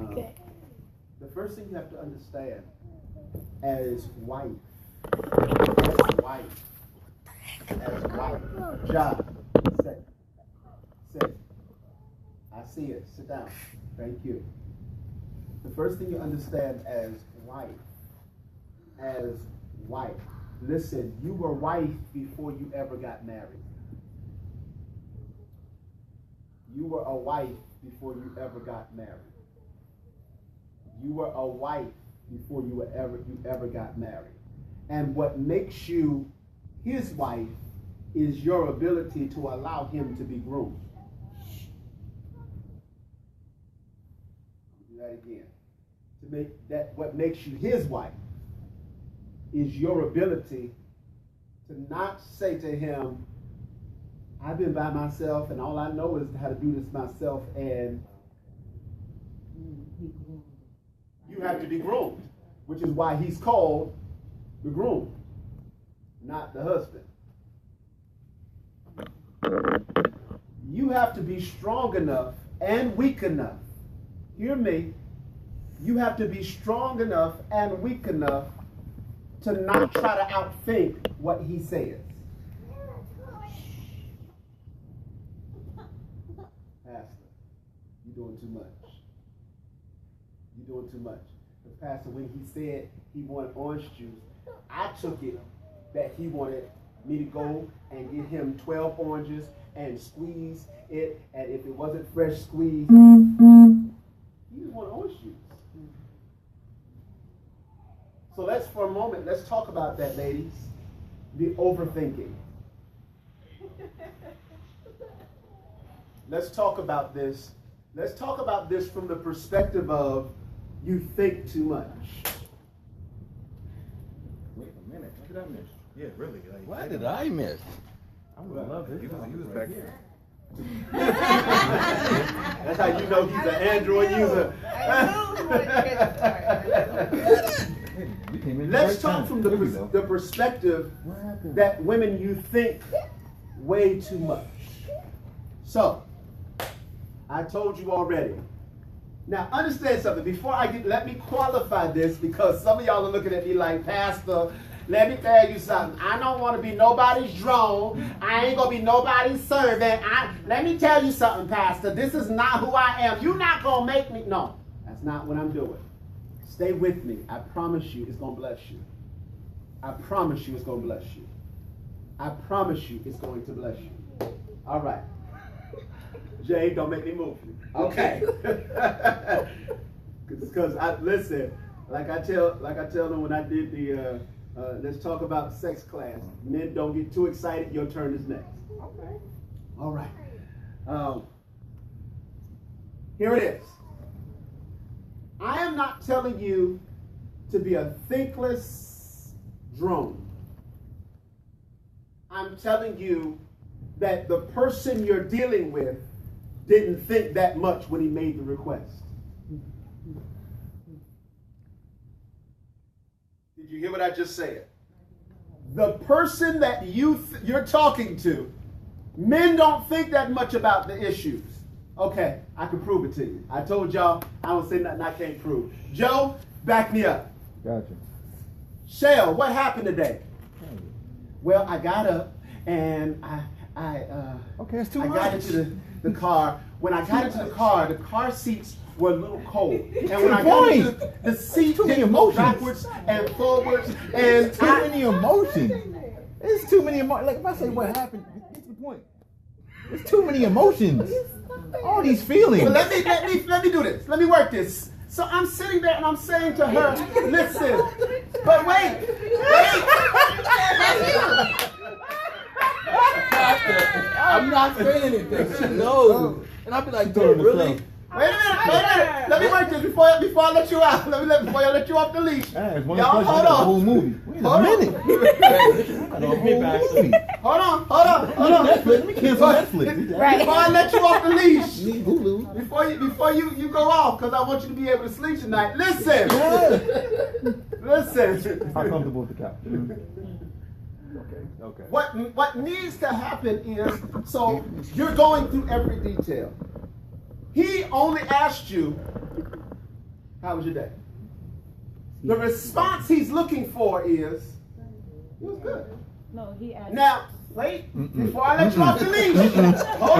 Okay. The first thing you have to understand as wife, as wife, job, sit. I see it. Sit down. Thank you. The first thing you understand as wife. Listen, you were wife before you ever got married. You were a wife before you ever got married. You were a wife before you ever got married. And what makes you his wife is your ability to allow him to be groomed. I'll do that again. To make that what makes you his wife is your ability to not say to him, I've been by myself and all I know is how to do this myself, and you have to be groomed, which is why he's called the groom, not the husband. You have to be strong enough and weak enough. Hear me. You have to be strong enough and weak enough to not try to outthink what he says. Pastor, you're doing too much. You're doing too much. The pastor, when he said he wanted orange juice, I took it that he wanted me to go and get him 12 oranges and squeeze it, and if it wasn't fresh squeeze, he just wanted orange juice. So for a moment, let's talk about that, ladies. The overthinking. Let's talk about this. Let's talk about this from the perspective of you think too much. Wait a minute. What did I miss? Yeah, really. Like, What did I miss? I would love it. He was back here. That's how you know he's an Android user. Let's talk from the perspective that women, you think way too much. So, I told you already. Now, understand something. Before let me qualify this, because some of y'all are looking at me like, Pastor, let me tell you something. I don't want to be nobody's drone. I ain't going to be nobody's servant. Let me tell you something, Pastor. This is not who I am. You're not going to make me. No, that's not what I'm doing. Stay with me. I promise you it's going to bless you. I promise you it's going to bless you. I promise you it's going to bless you. All right. Jay, don't make me move you. Okay. Because listen, like I tell them when I did the let's talk about sex class. Men, don't get too excited. Your turn is next. Okay. All right. Here it is. I am not telling you to be a thinkless drone. I'm telling you that the person you're dealing with didn't think that much when he made the request. Did you hear what I just said? The person that you're talking to, men don't think that much about the issues. Okay, I can prove it to you. I told y'all I don't say nothing I can't prove. Joe, back me up. Gotcha. Shell, what happened today? Well, I got up and okay, it's too I much. got into the car. When I got into the car seats were a little cold. And when I got into the seat, too many didn't go emotions. backwards and forwards. And Too many emotions. It's too many emotions. Like if I say what happened, what's the point? It's too many emotions. All these feelings. Well, let me do this. Let me work this. So I'm sitting there and I'm saying to her, listen, but wait. I'm not saying anything. She knows. And I'll be like, dude, really? Wait a minute. Let me work this before I let you out. Before I let you off the leash. Y'all, hold on. Whole movie. Wait a minute. Hold on. Let me cancel Netflix. Right. Before I let you off the leash. Need Hulu. Before you go off, because I want you to be able to sleep tonight. Listen. Listen. How comfortable with the couch? Okay. What needs to happen is, so you're going through every detail. He only asked you, how was your day? The response he's looking for is, it was good. No, he asked. Now, wait, before I let you off the leash, hold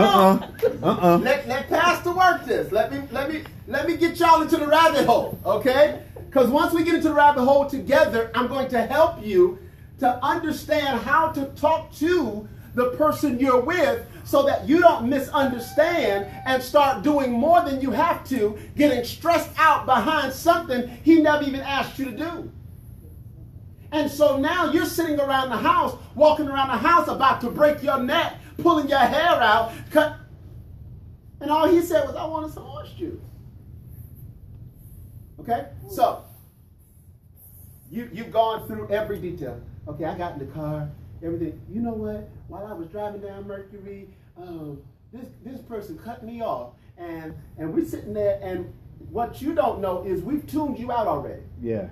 on. Let Pastor work this. Let me get y'all into the rabbit hole, okay? Because once we get into the rabbit hole together, I'm going to help you to understand how to talk to the person you're with so that you don't misunderstand and start doing more than you have to, getting stressed out behind something he never even asked you to do. And so now you're sitting around the house, walking around the house about to break your neck, pulling your hair out, and all he said was, I wanted some orange juice. Okay? So, you've gone through every detail. Okay, I got in the car, everything. You know what? While I was driving down Mercury, this person cut me off, and we're sitting there, and what you don't know is we've tuned you out already. Yeah.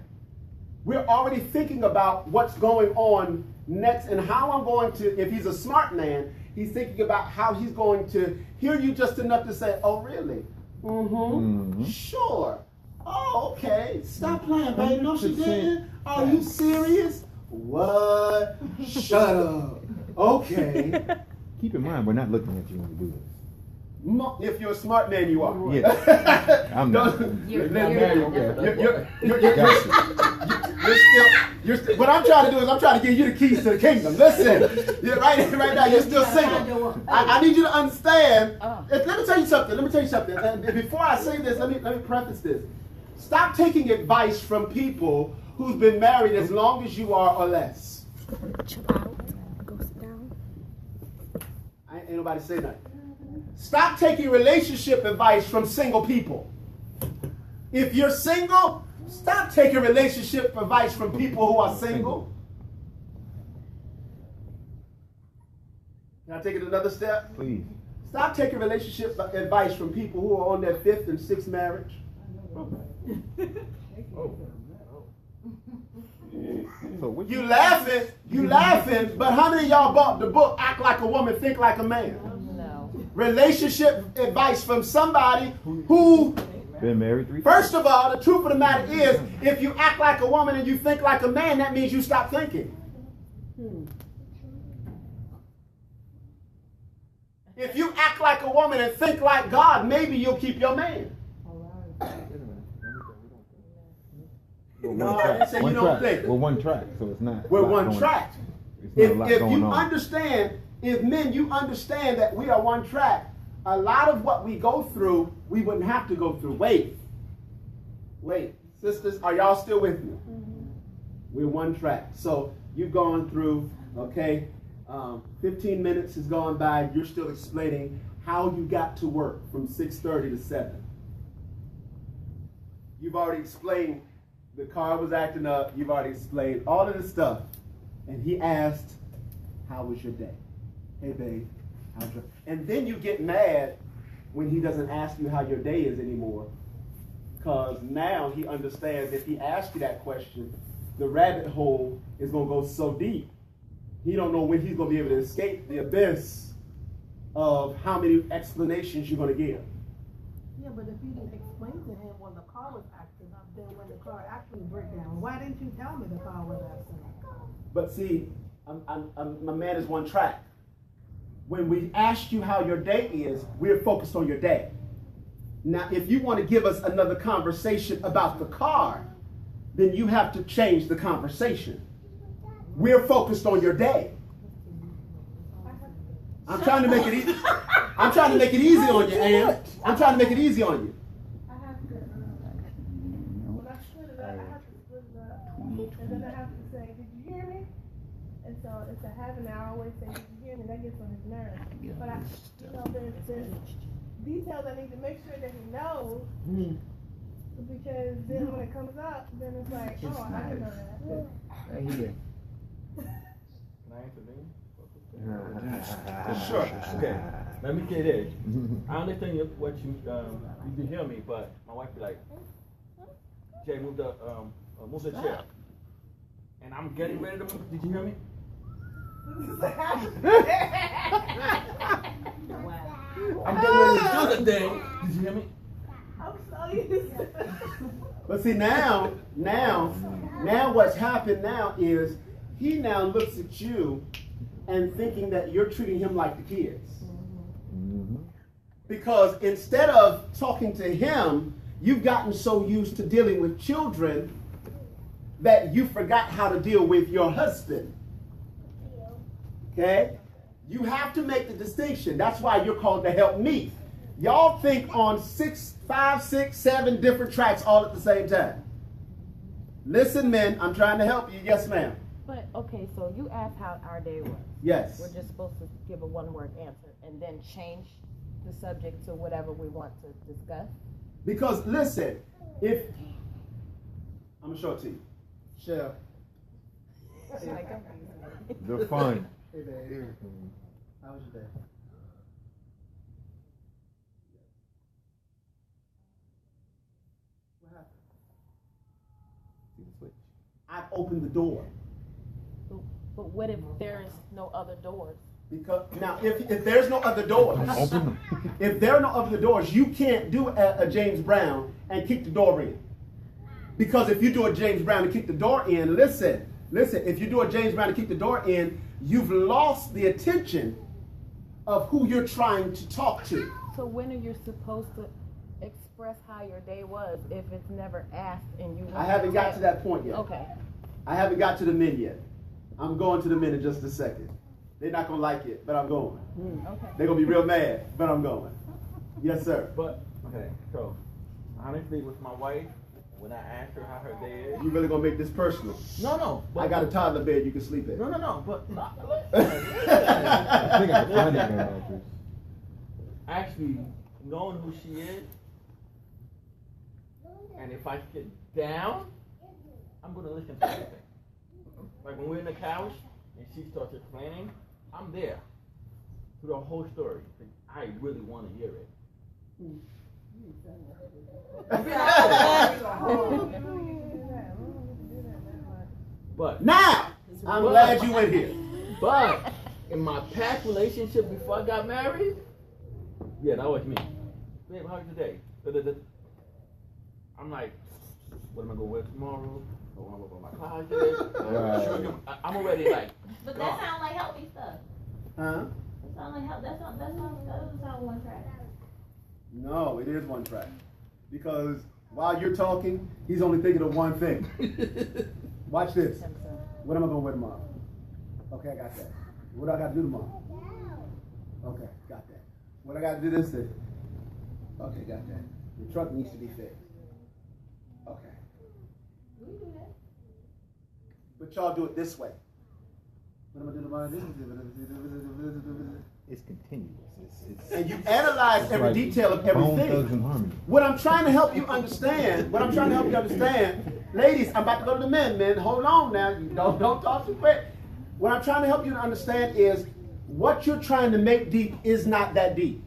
We're already thinking about what's going on next and how I'm going to, if he's a smart man, he's thinking about how he's going to hear you just enough to say, oh, really? Sure. Oh, okay. Stop playing, baby. No, she didn't. Are you serious? What? Shut up. Okay. Keep in mind, we're not looking at you when we do this. If you're a smart man, you are. Yeah. I'm not. You're still, what I'm trying to do is I'm trying to give you the keys to the kingdom. Listen, right now you're still single. I need you to understand. Let me tell you something. And before I say this, let me preface this. Stop taking advice from people who's been married as long as you are or less. Chill out. Go sit down. Ain't nobody say nothing. Stop taking relationship advice from single people. If you're single, stop taking relationship advice from people who are single. Can I take it another step? Please. Stop taking relationship advice from people who are on their 5th and 6th marriage. So you laughing, but how many of y'all bought the book, Act Like a Woman, Think Like a Man? No. Relationship advice from somebody who been married 3 times. First of all, the truth of the matter is, if you act like a woman and you think like a man, that means you stop thinking. If you act like a woman and think like God, maybe you'll keep your man. No, I didn't say you don't think. We're one track, so it's not. We're one track. If you understand, if men, you understand that we are one track, a lot of what we go through, we wouldn't have to go through. Wait. Sisters, are y'all still with me? We're one track. So you've gone through, okay, 15 minutes has gone by. You're still explaining how you got to work from 6:30 to 7. You've already explained the car was acting up. You've already explained all of this stuff. And he asked, how was your day? Hey, babe, how's your... And then you get mad when he doesn't ask you how your day is anymore. Because now he understands if he asks you that question, the rabbit hole is going to go so deep. He don't know when he's going to be able to escape the abyss of how many explanations you're going to give. Yeah, but if you didn't explain to him when the car was acting up, then when the car actually broke down, why didn't you tell me the car was acting up? But see, my man is one track. When we ask you how your day is, we're focused on your day. Now, if you want to give us another conversation about the car, then you have to change the conversation. We're focused on your day. I'm trying to make it easy. I'm trying to make it easy on you, Ann. I'm trying to make it easy on you. I have to, when I split it up, I have to split it up. And then I have to say, did you hear me? And so it's a habit now. I always say, did you hear me? That gets on his nerves. But there's details I need to make sure that he knows. Because then when it comes up, then it's like, oh, I didn't know that. Can I intervene? Sure. Okay. Let me say this. I understand what you can hear me, but my wife be like, Jay, move the chair. And I'm getting ready to move. Did you hear me? I'm getting ready to do the thing. Did you hear me? I'm so used to it. But see now what's happened now is he now looks at you and thinking that you're treating him like the kids. Because instead of talking to him, you've gotten so used to dealing with children that you forgot how to deal with your husband. Okay? You have to make the distinction. That's why you're called to help me. Y'all think on 5, 6, 7 different tracks all at the same time. Listen, men, I'm trying to help you. Yes, ma'am. But okay, so you asked how our day was. Yes. We're just supposed to give a one-word answer and then change the subject to whatever we want to discuss. Because listen, if I'm gonna show it to you. Shell. The fun. Hey, babe. How was your day? What happened? See the switch. I've opened the door. But what if there is no other doors? Because now, if there's no other doors, Open them. if there are no other doors, you can't do a James Brown and kick the door in. Because if you do a James Brown and kick the door in, listen, if you do a James Brown and kick the door in, you've lost the attention of who you're trying to talk to. So when are you supposed to express how your day was if it's never asked and you I haven't got to that point yet. Okay. I haven't got to the men yet. I'm going to the men in just a second. They're not going to like it, but I'm going. Okay. They're going to be real mad, but I'm going. Yes, sir. But, okay, so, honestly, with my wife, when I asked her how her day is, You really going to make this personal? no. But, I got a toddler bed you can sleep in. No, but, I think I can find it now. actually, knowing who she is, and if I get down, I'm going to listen to everything. Like when we're in the couch and she starts explaining, I'm there through the whole story. I really want to hear it. But Now, I'm glad you went here. But in my past relationship before I got married, yeah, that was me. Babe, how's your day? I'm like, what am I gonna wear tomorrow? What am I gonna wear my closet? I'm already like. But that sounds like healthy stuff. Huh? That sounds like healthy. That doesn't sound one track. No, it is one track. Because while you're talking, he's only thinking of one thing. Watch this. What am I going to wear tomorrow? Okay, I got that. What do I got to do tomorrow? Okay, got that. What I got to do this thing? Okay, got that. The truck needs to be fixed. Okay. We do that. But y'all do it this way. What am I doing tomorrow? It's continuous. It's And you analyze every like detail of Bone Thugs everything. and Harmony. What I'm trying to help you understand, ladies, I'm about to go to the men. Hold on now. You don't talk too quick. What I'm trying to help you to understand is what you're trying to make deep is not that deep.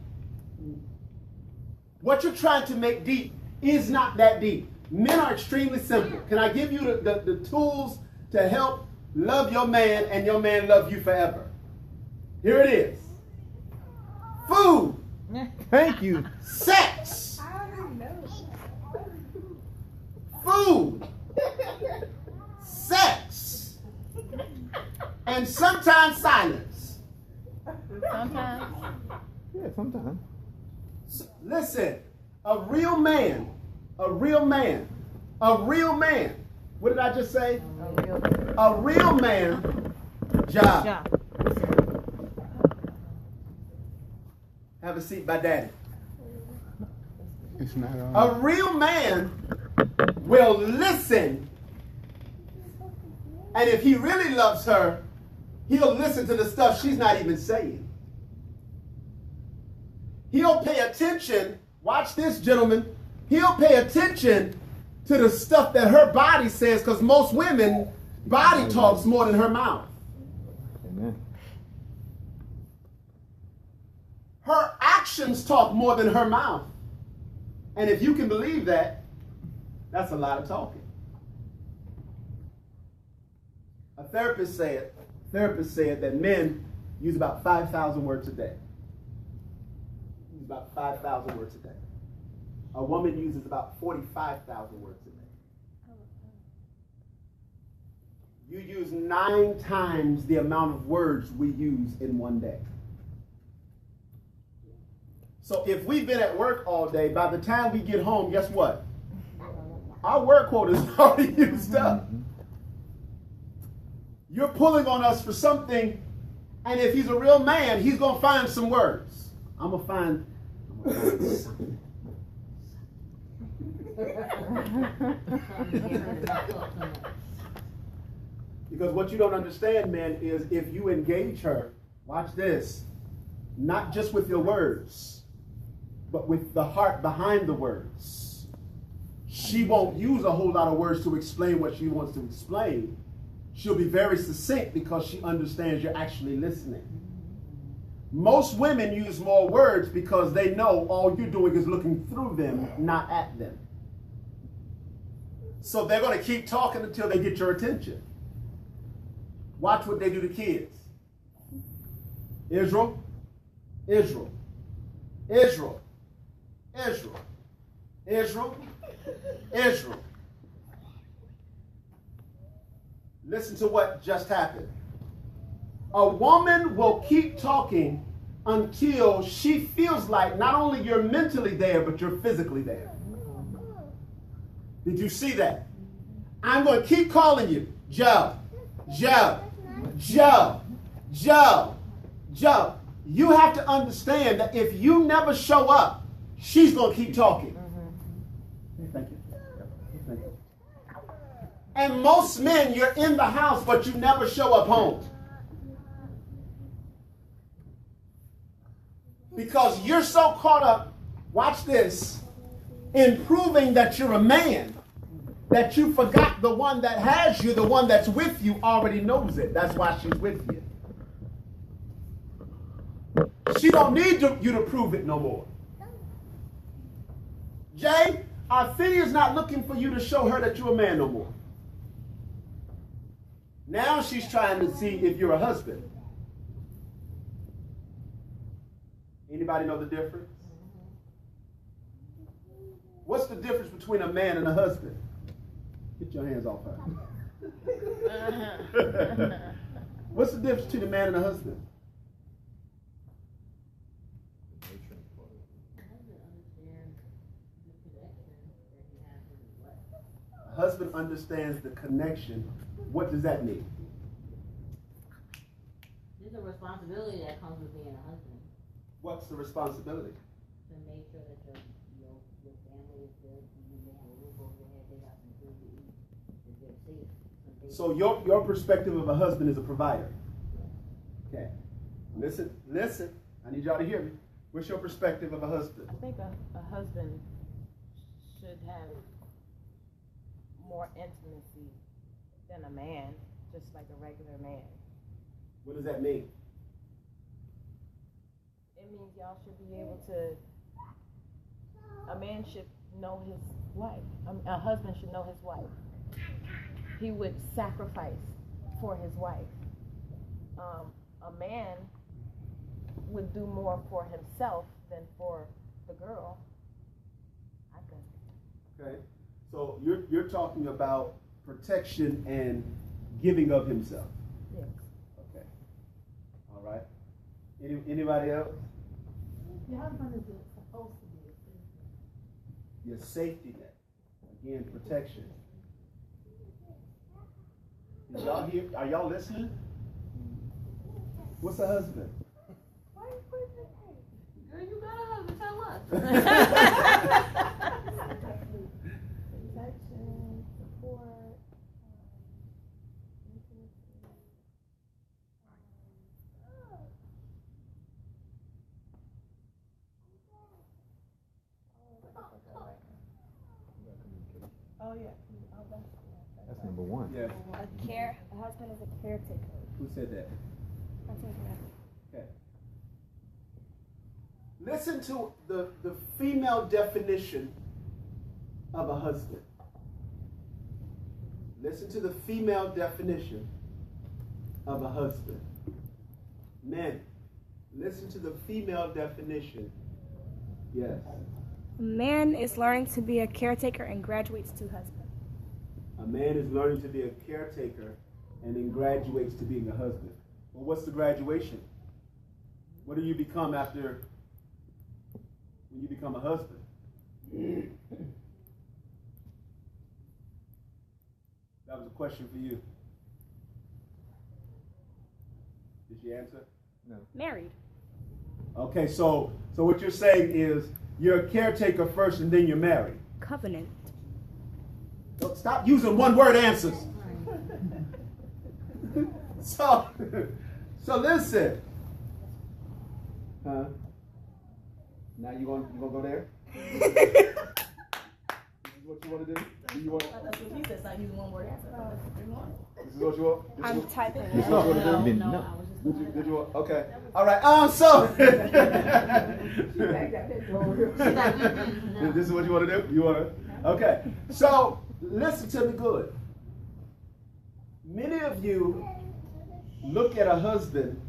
What you're trying to make deep is not that deep. Men are extremely simple. Can I give you the tools to help love your man and your man love you forever? Here it is. Food. Thank you. Sex. I already know. Food. Sex. And sometimes silence. Sometimes. Yeah, sometimes. Listen, a real man. What did I just say? A real man job. Yeah. Have a seat by daddy. It's not A real man will listen, and if he really loves her, he'll listen to the stuff she's not even saying. He'll pay attention. Watch this, gentlemen. He'll pay attention to the stuff that her body says, because most women, body talks more than her mouth. Amen. Her actions talk more than her mouth. And if you can believe that, that's a lot of talking. A therapist said that men use about 5,000 words a day. about 5,000 words a day. A woman uses about 45,000 words a day. You use 9 times the amount of words we use in one day. So if we've been at work all day, by the time we get home, guess what? Our work quota is already used up. You're pulling on us for something, and if he's a real man, he's going to find some words. I'm going to find something. Because what you don't understand, man, is if you engage her, watch this, not just with your words, but with the heart behind the words. She won't use a whole lot of words to explain what she wants to explain. She'll be very succinct because she understands you're actually listening. Most women use more words because they know all you're doing is looking through them, not at them. So they're going to keep talking until they get your attention. Watch what they do to kids. Israel, Israel, Israel, Israel, Israel, Israel. Listen to what just happened. A woman will keep talking until she feels like not only you're mentally there, but you're physically there. Did you see that? I'm going to keep calling you. Joe, Joe, Joe, Joe, Joe. You have to understand that if you never show up, she's going to keep talking. Thank you. Thank you. And most men, you're in the house, but you never show up home. Because you're so caught up, watch this, in proving that you're a man, that you forgot the one that has you, the one that's with you, already knows it. That's why she's with you. She don't need you to prove it no more. Jay, Arthenia's not looking for you to show her that you're a man no more. Now she's trying to see if you're a husband. Anybody know the difference? What's the difference between a man and a husband? Get your hands off her. What's the difference between a man and a husband? A husband understands the connection. What does that mean? There's a responsibility that comes with being a husband. What's the responsibility? To make sure that your family is good, you make a roof over their head, they got some food to eat, that they're safe. So your perspective of a husband is a provider. Okay. Listen. I need y'all to hear me. What's your perspective of a husband? I think a husband should have more intimacy than a man, just like a regular man. What does that mean? It means y'all should be able to, a man should know his wife. A husband should know his wife. He would sacrifice for his wife. A man would do more for himself than for the girl, I think. Okay. So you're talking about protection and giving of himself. Yes. Okay. All right. Anybody else? Your husband is supposed to be a Your safety net. Again, protection. Did y'all hear? Are y'all listening? What's a husband? Why are you putting that name? Girl, you got a husband, tell us. Protection, support, intimacy. Oh yeah. Oh, That's number one. Yeah. A husband is a caretaker. Who said that? That's what Okay. Listen to the female definition of a husband. Listen to the female definition of a husband. Men, listen to the female definition Yes. A man is learning to be a caretaker and graduates to husband. A man is learning to be a caretaker and then graduates to being a husband. Well, what's the graduation? What do you become after when you become a husband? That was a question for you. Did she answer? No. Married. Okay, so what you're saying is you're a caretaker first and then you're married. Covenant. Don't stop using one word answers. So listen. Huh? Now you gonna go there? This is what you want to do? Do you want? That's what he said. Stop using one word answer. This is what you want? I'm typing. This is what you want to do? No, I was just. Did you want? Okay. All right. So. This is what you want to do? You want to? Okay. So listen to me good. Many of you look at a husband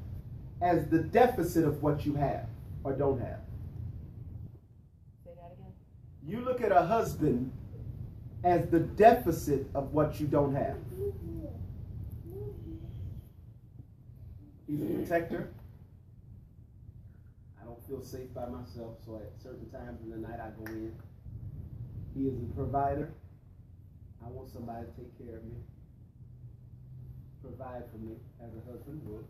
as the deficit of what you have or don't have. Say that again. You look at a husband as the deficit of what you don't have. He's a protector. I don't feel safe by myself, so at certain times in the night I go in. He is a provider. I want somebody to take care of me. Provide for me as a husband would.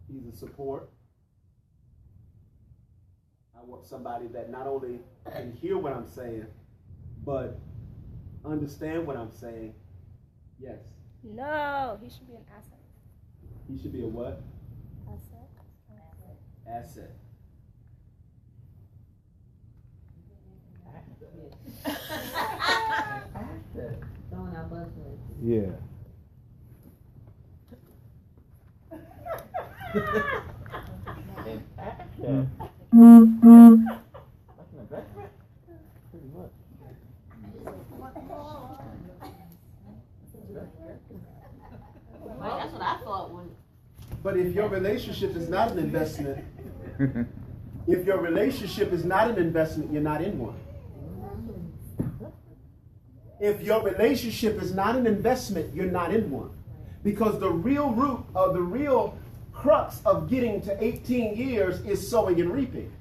He's a support. I want somebody that not only can hear what I'm saying, but understand what I'm saying. Yes. No, he should be an asset. He should be a what? Asset. Asset. Throwing our buzzwords. Yeah. An asset. Mm. Like an investment? Pretty much. Right, that's what I thought when. But if your relationship is not an investment, if your relationship is not an investment, you're not in one. If your relationship is not an investment, you're not in one. Because the real root of the real crux of getting to 18 years is sowing and reaping.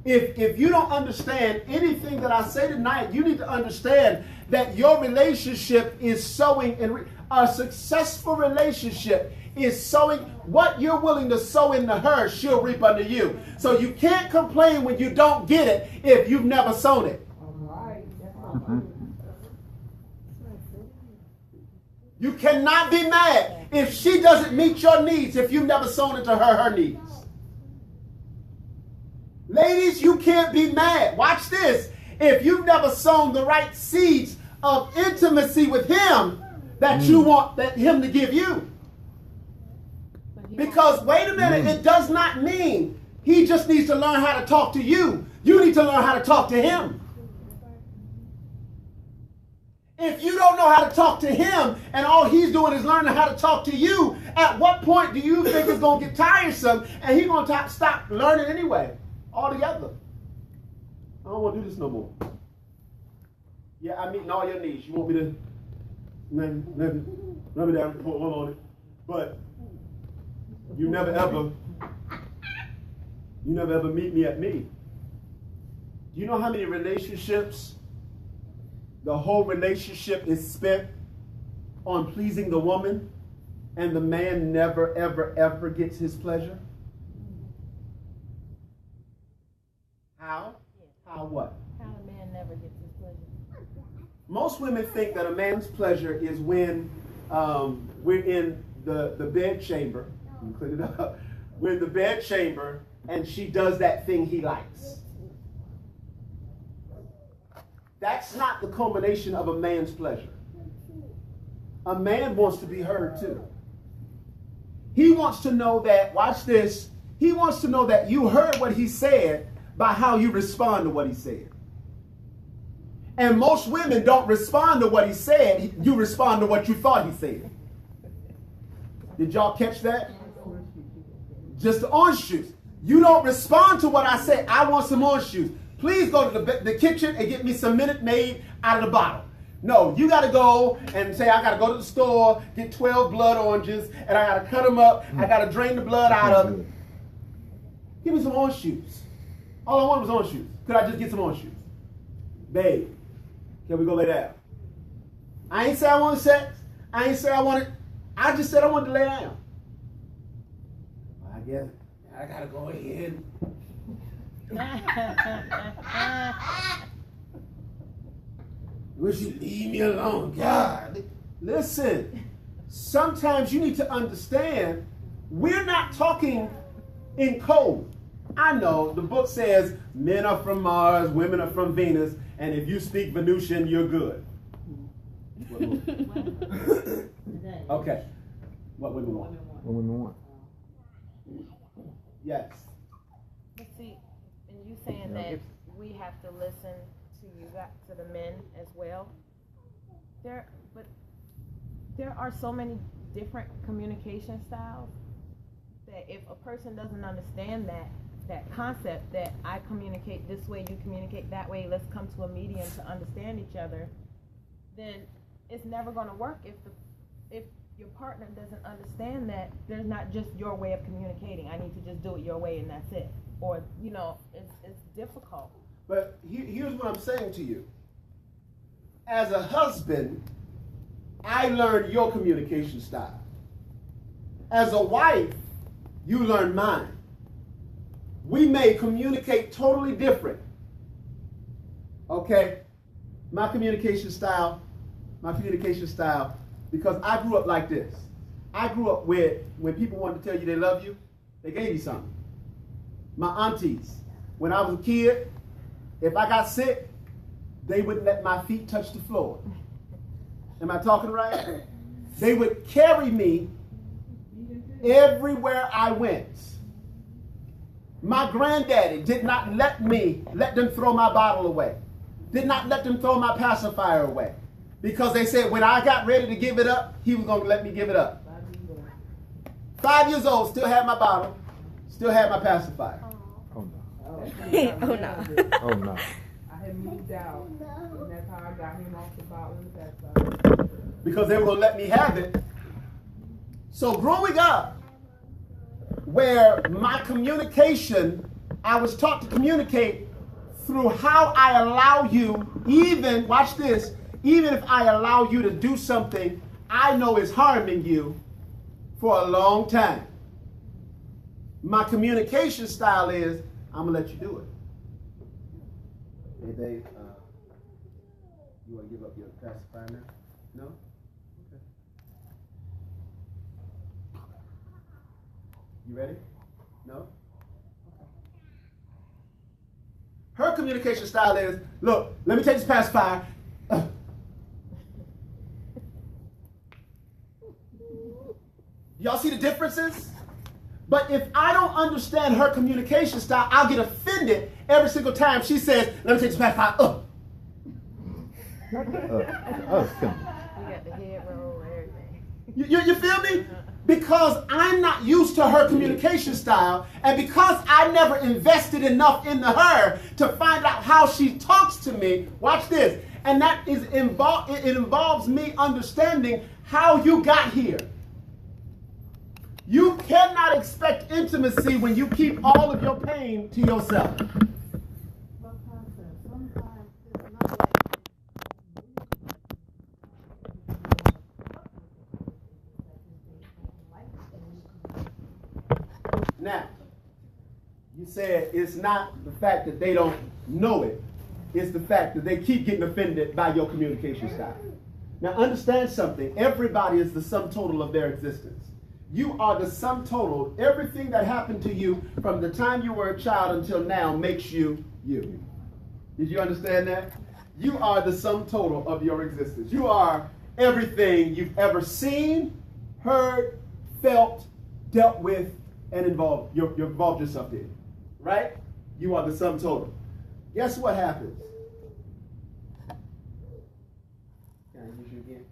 If you don't understand anything that I say tonight, you need to understand that your relationship is sowing and a successful relationship is sowing. What you're willing to sow into her, she'll reap unto you. So you can't complain when you don't get it if you've never sown it. You cannot be mad if she doesn't meet your needs if you've never sown into her needs. Ladies, you can't be mad. Watch this. If you've never sown the right seeds of intimacy with him that you want him to give you. Because, wait a minute, it does not mean he just needs to learn how to talk to you. You need to learn how to talk to him. If you don't know how to talk to him and all he's doing is learning how to talk to you, at what point do you think it's going to get tiresome and he's going to stop learning anyway? Altogether. I don't want to do this no more. Yeah, I'm meeting all your needs. You want me to rub it down, put one on it. But you never ever meet me at me. Do you know how many relationships, the whole relationship is spent on pleasing the woman and the man never, ever, ever gets his pleasure? How? How what? How a man never gets his pleasure. Most women think that a man's pleasure is when we're in the bed chamber. Let me clean it up. We're in the bed chamber and she does that thing he likes. That's not the culmination of a man's pleasure. A man wants to be heard too. He wants to know that, watch this, he wants to know that you heard what he said by how you respond to what he said. And most women don't respond to what he said, you respond to what you thought he said. Did y'all catch that? Just the orange juice. You don't respond to what I say. I want some orange juice. Please go to the kitchen and get me some Minute Maid out of the bottle. No, you got to go and say, I got to go to the store, get 12 blood oranges, and I got to cut them up. I got to drain the blood out of it. Give me some orange juice. All I wanted was orange juice. Could I just get some orange juice? Babe, can we go lay down? I ain't say I wanted sex. I ain't say I wanted, I just said I wanted to lay down. I guess I got to go ahead. Would you leave me alone? God. Listen, sometimes you need to understand we're not talking in code. I know the book says men are from Mars, women are from Venus, and if you speak Venusian, you're good. Okay. What women want? What women want? Yes. But see, and you saying that we have to listen to you, to the men as well. But there are so many different communication styles that if a person doesn't understand that concept that I communicate this way, you communicate that way, let's come to a medium to understand each other, then it's never going to work if your partner doesn't understand that there's not just your way of communicating. I need to just do it your way and that's it. Or, it's difficult. But here's what I'm saying to you. As a husband, I learned your communication style. As a wife, you learned mine. We may communicate totally different. Okay? My communication style, because I grew up like this. I grew up with, when people wanted to tell you they love you, they gave you something. My aunties, when I was a kid, if I got sick, they wouldn't let my feet touch the floor. Am I talking right? They would carry me everywhere I went. My granddaddy did not let them throw my bottle away. Did not let them throw my pacifier away. Because they said when I got ready to give it up, he was going to let me give it up. 5 years old, still had my bottle, still had my pacifier. Oh no. Oh no. Oh no. I had moved out, and that's how I got him off the bottle and the pacifier. Because they were going to let me have it. So growing up, where my communication, I was taught to communicate through how I allow you, even, watch this, even if I allow you to do something I know is harming you for a long time. My communication style is, I'm going to let you do it. Hey, babe, you want to give up your pacifier now? No? Okay. You ready? No? Okay. Her communication style is, look, let me take this pacifier. Y'all see the differences? But if I don't understand her communication style, I'll get offended every single time she says, let me take this pacifier. You got the head roll and everything. You feel me? Because I'm not used to her communication style, and because I never invested enough into her to find out how she talks to me, watch this, and that is it involves me understanding how you got here. You cannot expect intimacy when you keep all of your pain to yourself. Now, you said it's not the fact that they don't know it. It's the fact that they keep getting offended by your communication style. Now, understand something. Everybody is the sum total of their existence. You are the sum total. Everything that happened to you from the time you were a child until now makes you you. Did you understand that? You are the sum total of your existence. You are everything you've ever seen, heard, felt, dealt with, and involved yourself in. Right? You are the sum total. Guess what happens? Can I use you again?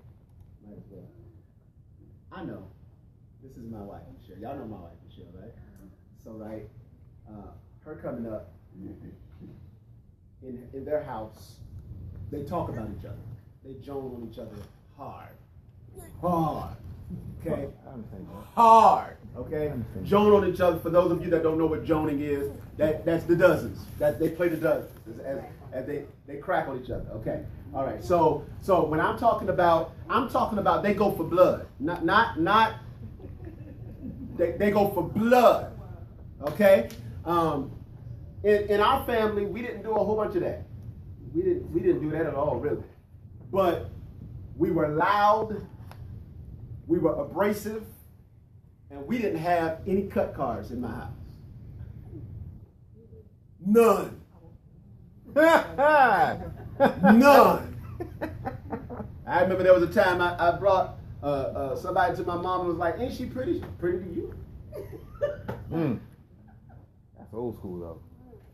Might as well. I know. This is my wife, Michelle. Y'all know my wife, Michelle, right? So, right, her coming up in their house, they talk about each other. They joan on each other hard. Hard. Okay? Hard. Okay? Joan on each other. For those of you that don't know what joning is, that's the dozens. That they play the dozens as they crack on each other. Okay? All right. So when I'm talking about they go for blood. Not they go for blood. Okay? In our family, we didn't do a whole bunch of that. We didn't do that at all, really. But we were loud, we were abrasive, and we didn't have any cut cars in my house. None. None. I remember there was a time I brought somebody to my mom and was like, ain't she pretty? She's pretty to you. That's old school though.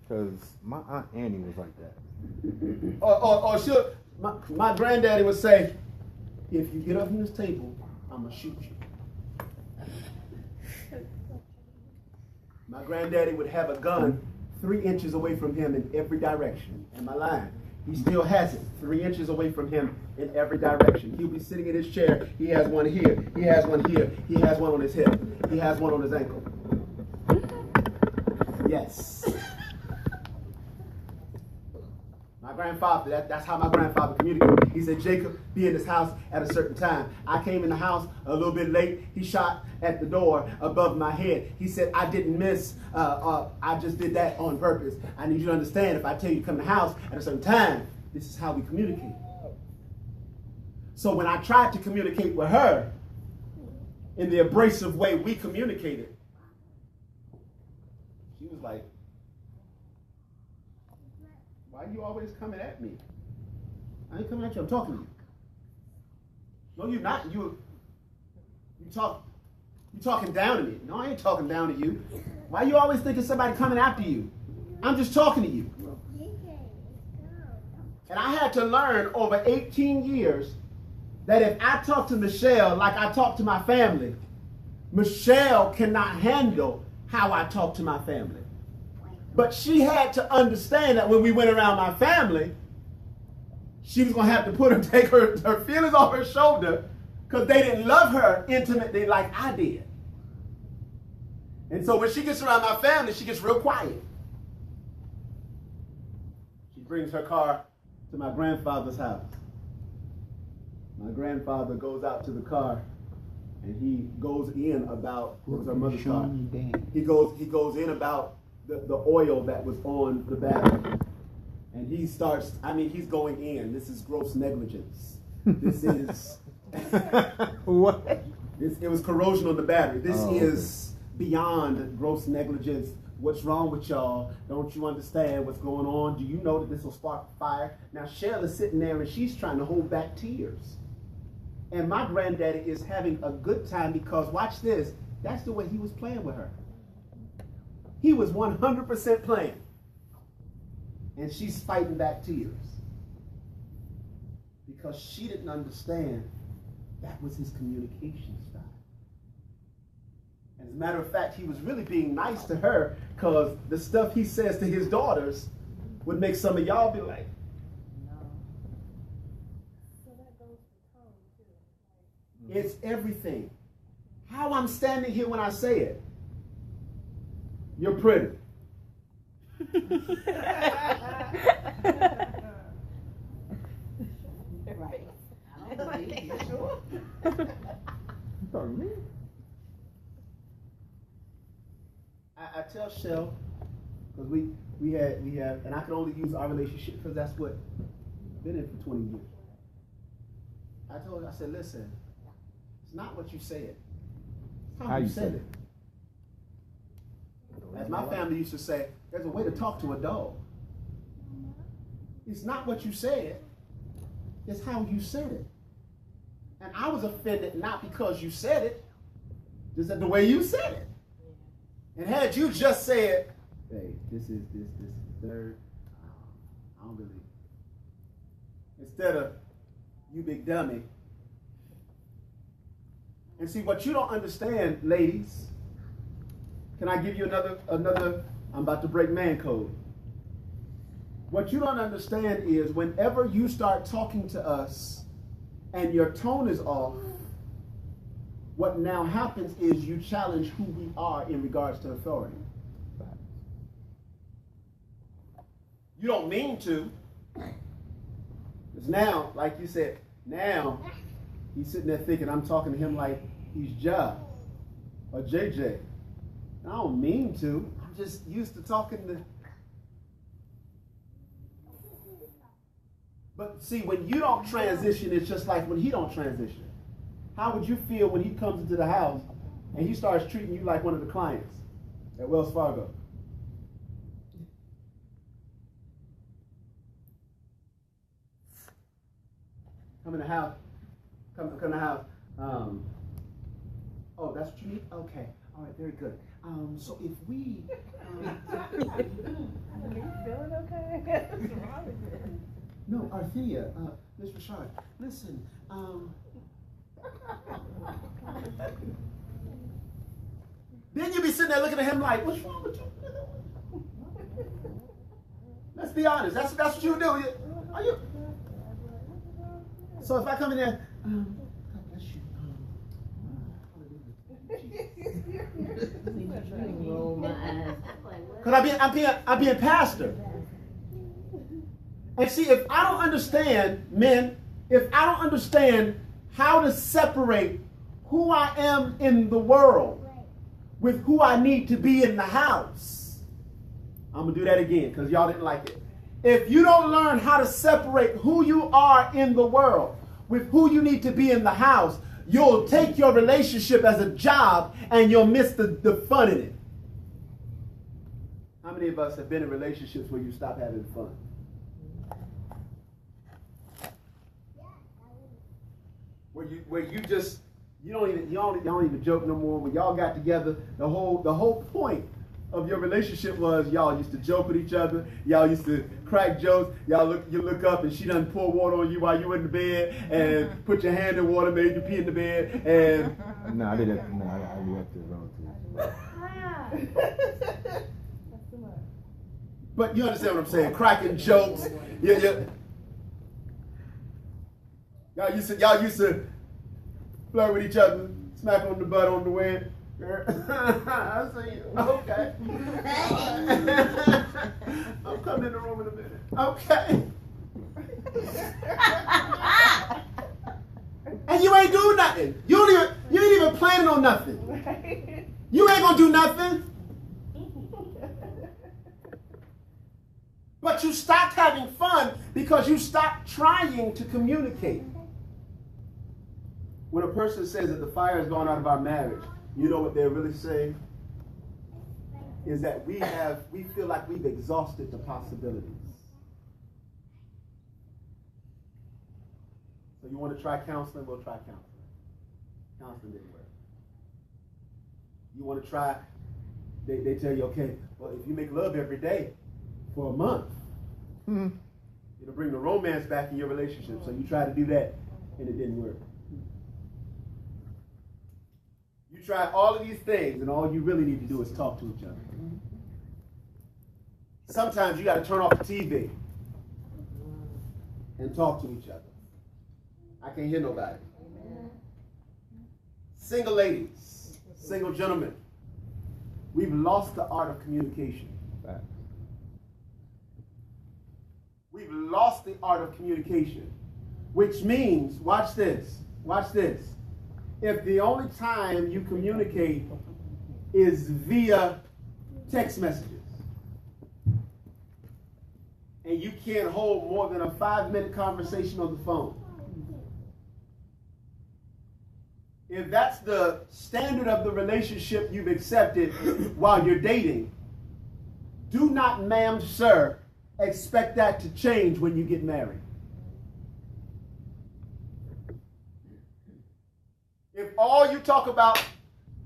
Because my Aunt Annie was like that. Or my granddaddy would say, if you get up from this table, I'm going to shoot you. My granddaddy would have a gun 3 inches away from him in every direction. Am I lying? He still has it 3 inches away from him in every direction. He'll be sitting in his chair. He has one here. He has one here. He has one on his hip. He has one on his ankle. Yes. My grandfather, that's how my grandfather communicated. He said, Jacob, be in this house at a certain time. I came in the house a little bit late. He shot at the door above my head. He said, I didn't miss. I just did that on purpose. I need you to understand, if I tell you to come in the house at a certain time, this is how we communicate. So when I tried to communicate with her in the abrasive way we communicated, she was like, why are you always coming at me? I ain't coming at you, I'm talking to you. No, you're not. You talking down to me. No, I ain't talking down to you. Why you always thinking somebody coming after you? I'm just talking to you. And I had to learn over 18 years that if I talk to Michelle like I talk to my family, Michelle cannot handle how I talk to my family. But she had to understand that when we went around my family, she was going to have to take her feelings off her shoulder because they didn't love her intimately like I did. And so when she gets around my family, she gets real quiet. She brings her car to my grandfather's house. My grandfather goes out to the car and he goes in about, it was her mother's car. He goes in about the oil that was on the battery. And he starts, he's going in. This is gross negligence. This is... What? It was corrosion on the battery. This is beyond gross negligence. What's wrong with y'all? Don't you understand what's going on? Do you know that this will spark fire? Now, Shell is sitting there and she's trying to hold back tears. And my granddaddy is having a good time because, watch this, that's the way he was playing with her. He was 100% playing. And she's fighting back tears. Because she didn't understand that was his communication style. As a matter of fact, he was really being nice to her because the stuff he says to his daughters would make some of y'all be like, no. So that goes to tone too. It's everything. How I'm standing here when I say it. You're pretty. Right. I don't believe you. Sure. You talking to me? I tell Shell, because we have, and I can only use our relationship because that's what I've been in for 20 years. I told her, I said, listen, it's not what you said. It's how you said it. As my family used to say, there's a way to talk to a dog. It's not what you said, it's how you said it. And I was offended not because you said it, just at the way you said it. And had you just said, hey, this is third, I don't believe it. Instead of, you big dummy. And see, what you don't understand, ladies, can I give you another I'm about to break man code. What you don't understand is whenever you start talking to us and your tone is off, what now happens is you challenge who we are in regards to authority. You don't mean to. Because now, like you said, now he's sitting there thinking I'm talking to him like he's Ja or JJ. I don't mean to. I'm just used to talking to. But see, when you don't transition, it's just like when he don't transition. How would you feel when he comes into the house and he starts treating you like one of the clients at Wells Fargo? Come in the house. Come in the house. Oh, that's what you need? Okay. All right, very good. So if we... Are you feeling okay? What's wrong with you? No, Arthea, Miss Rashard, listen, then you be sitting there looking at him like, what's wrong with you? Let's be honest, that's what you do. Are you? So if I come in there, God bless you. Because I'm being pastor. And see, if I don't understand, men, if I don't understand how to separate who I am in the world with who I need to be in the house, I'm going to do that again because y'all didn't like it. If you don't learn how to separate who you are in the world with who you need to be in the house, you'll take your relationship as a job and you'll miss the fun in it. How many of us have been in relationships where you stop having fun? Where you just you don't even joke no more. When y'all got together, the whole point of your relationship was y'all used to joke with each other. Y'all used to crack jokes. You look up and she done pour water on you while you in the bed and put your hand in water, made you pee in the bed. And no, I did that. No, I do that to relatives. But you understand what I'm saying? Cracking jokes. Yeah. Y'all used to flirt with each other, smack on the butt on the way. I see you. Okay. I'm coming in the room in a minute. Okay. And you ain't doing nothing. You ain't even planning on nothing. You ain't gonna do nothing. But you stopped having fun because you stopped trying to communicate. When a person says that the fire has gone out of our marriage, you know what they're really saying? Is that we feel like we've exhausted the possibilities. So you want to try counseling? We'll try counseling. Counseling didn't work. You want to try, they tell you, okay, well, if you make love every day for a month, it'll bring the romance back in your relationship. So you try to do that, and it didn't work. You try all of these things, and all you really need to do is talk to each other. Sometimes you got to turn off the TV and talk to each other. I can't hear nobody. Single ladies, single gentlemen, we've lost the art of communication. We've lost the art of communication, which means, watch this. If the only time you communicate is via text messages, and you can't hold more than a 5-minute conversation on the phone, if that's the standard of the relationship you've accepted while you're dating, do not, ma'am, sir, expect that to change when you get married. If all you talk about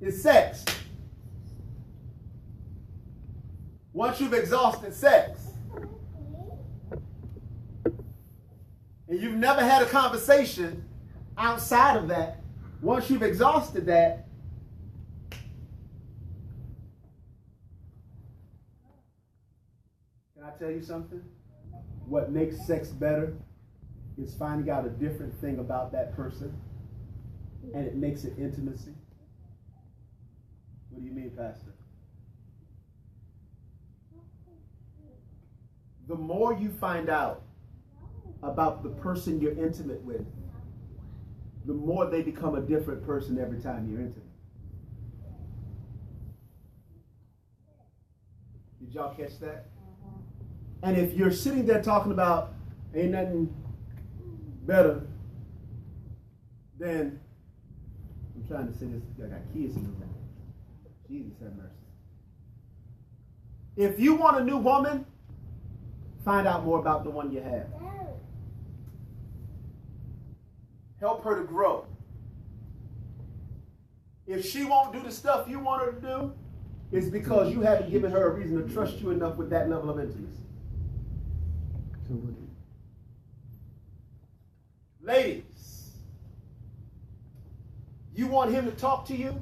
is sex, once you've exhausted sex, and you've never had a conversation outside of that, once you've exhausted that, tell you something? What makes sex better is finding out a different thing about that person, and it makes it intimacy. What do you mean, Pastor? The more you find out about the person you're intimate with, the more they become a different person every time you're intimate. Did y'all catch that? And if you're sitting there talking about ain't nothing better than, I'm trying to say this, I got kids in the room. Jesus have mercy. If you want a new woman, find out more about the one you have. Help her to grow. If she won't do the stuff you want her to do, it's because you haven't given her a reason to trust you enough with that level of intimacy. Ladies, you want him to talk to you?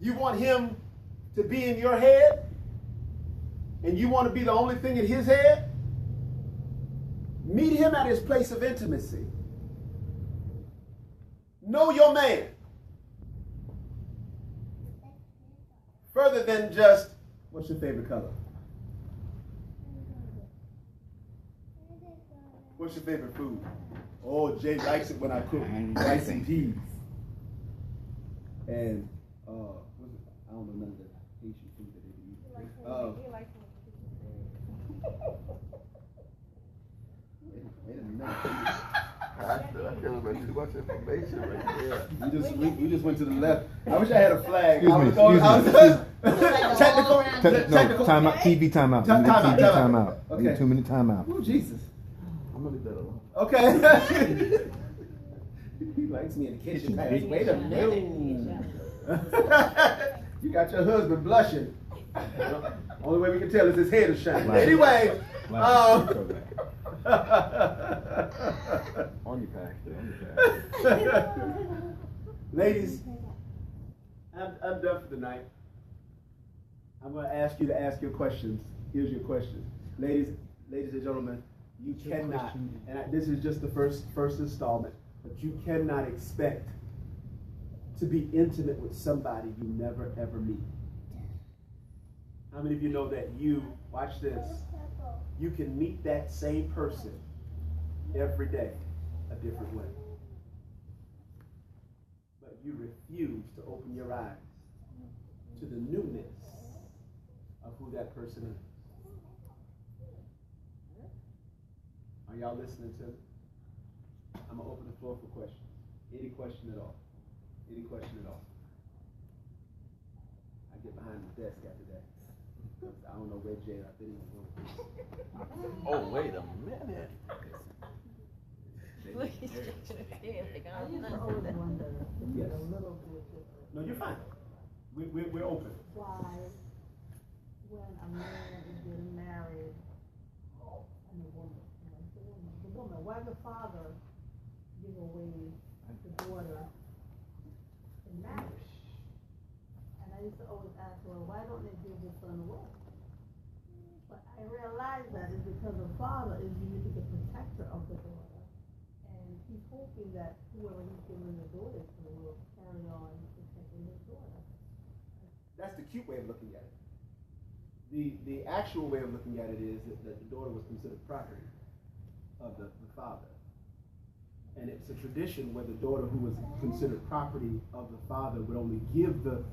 You want him to be in your head? And you want to be the only thing in his head? Meet him at his place of intimacy. Know your man. Further than just, what's your favorite color? What's your favorite food? Oh, Jay likes it when I cook rice and peas. And, I don't know none of the Haitian food that they eat. Wait a minute. I feel like too much information right there. We just went to the left. I wish I had a flag. Technical. Time out. TV time out. Time out. Okay. 2 minute time out. Oh, Jesus. I'm gonna leave that alone. Okay. He likes me in the kitchen. Wait a minute. You got your husband blushing. Only way we can tell is his head is shining. Anyway. On you, Pastor. Ladies, I'm done for the night. I'm going to ask you to ask your questions. Here's your question. Ladies and gentlemen, you cannot, and this is just the first installment, but you cannot expect to be intimate with somebody you never ever meet. How many of you know that watch this, you can meet that same person every day a different way? But you refuse to open your eyes to the newness of who that person is. Are y'all listening to me? I'm going to open the floor for questions. Any question at all. Any question at all. I get behind the desk after that. I don't know where Jay, I've been in the room. Oh, wait a minute. Look, he's shaking his head like I'm Yes. No, you're fine. We're open. Why, when a man is getting married, and the woman, why the father give away the daughter in marriage? And I used to always ask, well, why don't they give the son away? But I realized that it's because the father is usually the protector of the daughter. And he's hoping that whoever he's giving the daughter to will carry on protecting his daughter. That's the cute way of looking at it. The actual way of looking at it is that the daughter was considered property of the father. And it's a tradition where the daughter who was considered property of the father would only give the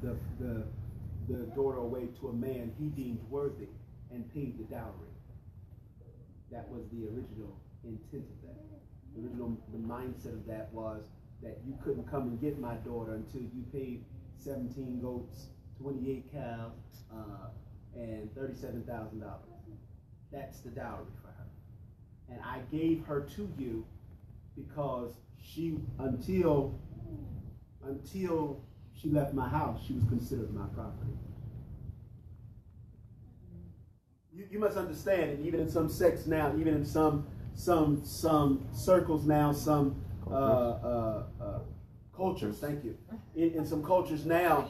daughter away to a man he deemed worthy and paid the dowry. That was the original intent of that. The mindset of that was that you couldn't come and get my daughter until you paid 17 goats, 28 cows, and $37,000. That's the dowry for her. And I gave her to you because she, until she left my house, she was considered my property. You must understand, and even in some sects now, even in some circles now, some cultures, thank you. In some cultures now,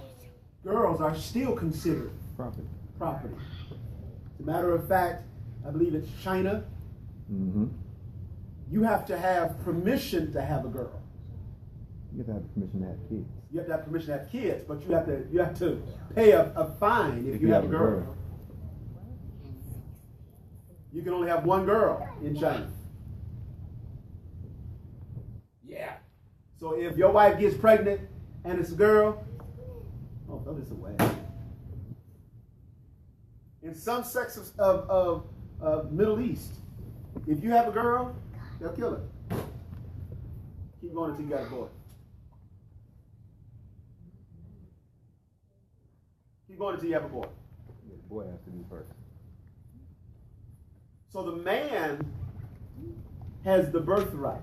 girls are still considered property. To As a matter of fact, I believe it's China. Mm-hmm. You have to have permission to have a girl. You have to have permission to have kids. You have to have permission to have kids, but you have to pay a fine if you have a girl. You can only have one girl in China. Yeah. So if your wife gets pregnant and it's a girl, oh, throw this away. In some sects of Middle East, if you have a girl, they'll kill her. Keep going until you got a boy. Keep going until you have a boy. Yeah, the boy has to be first. So the man has the birthright.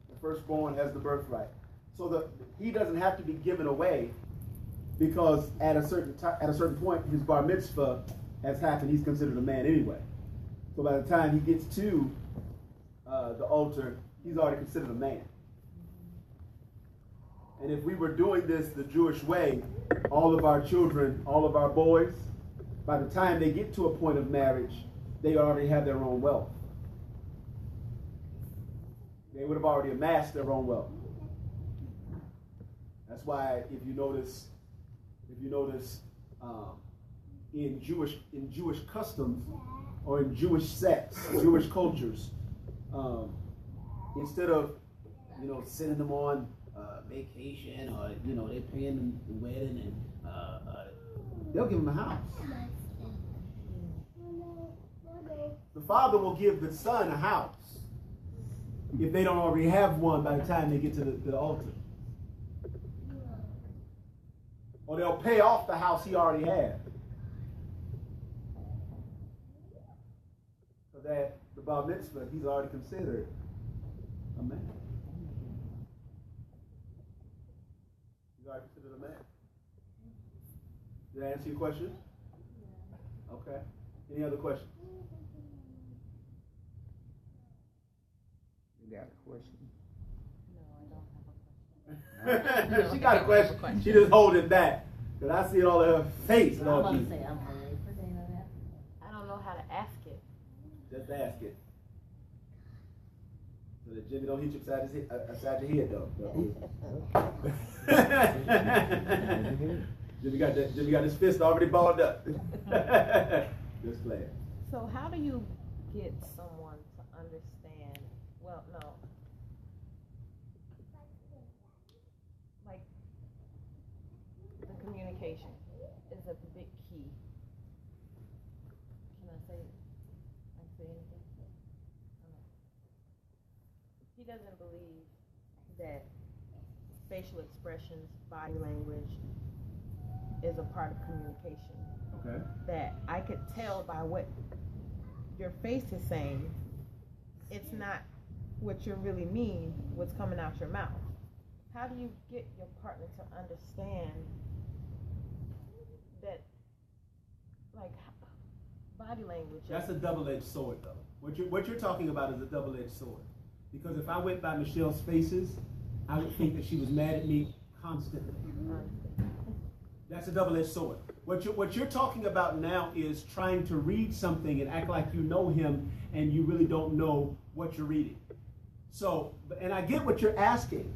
The firstborn has the birthright. So he doesn't have to be given away, because at a certain point his bar mitzvah has happened. He's considered a man anyway. So by the time he gets to the altar, he's already considered a man. And if we were doing this the Jewish way, all of our children, all of our boys, by the time they get to a point of marriage, they already have their own wealth. They would have already amassed their own wealth. That's why, if you notice, in Jewish customs or in Jewish sects, Jewish cultures, instead of sending them on vacation, or they're paying them the wedding, and they'll give them a house. The father will give the son a house if they don't already have one by the time they get to the altar. Or they'll pay off the house he already had. So that the bar mitzvah, he's already considered a man. He's already considered a man. Did I answer your question? Okay. Any other questions? You got a question? She got a question. She just holding back. Because I see it all in her face. I'm about to say, I don't know how to ask it. Just ask it. So that Jimmy don't hit you upside your head, though. Jimmy got his fist already balled up. Just playing. So how do you get someone to understand? Well, no. Like, the communication is a big key. Can I say anything? He doesn't believe that facial expressions, body language is a part of communication. Okay. That I could tell by what your face is saying, it's not what you really mean, what's coming out your mouth. How do you get your partner to understand that, like, body language? That's a double-edged sword, though. What you're talking about is a double-edged sword. Because if I went by Michelle's faces, I would think that she was mad at me constantly. That's a double-edged sword. What you're talking about now is trying to read something and act like you know him and you really don't know what you're reading. So, and I get what you're asking.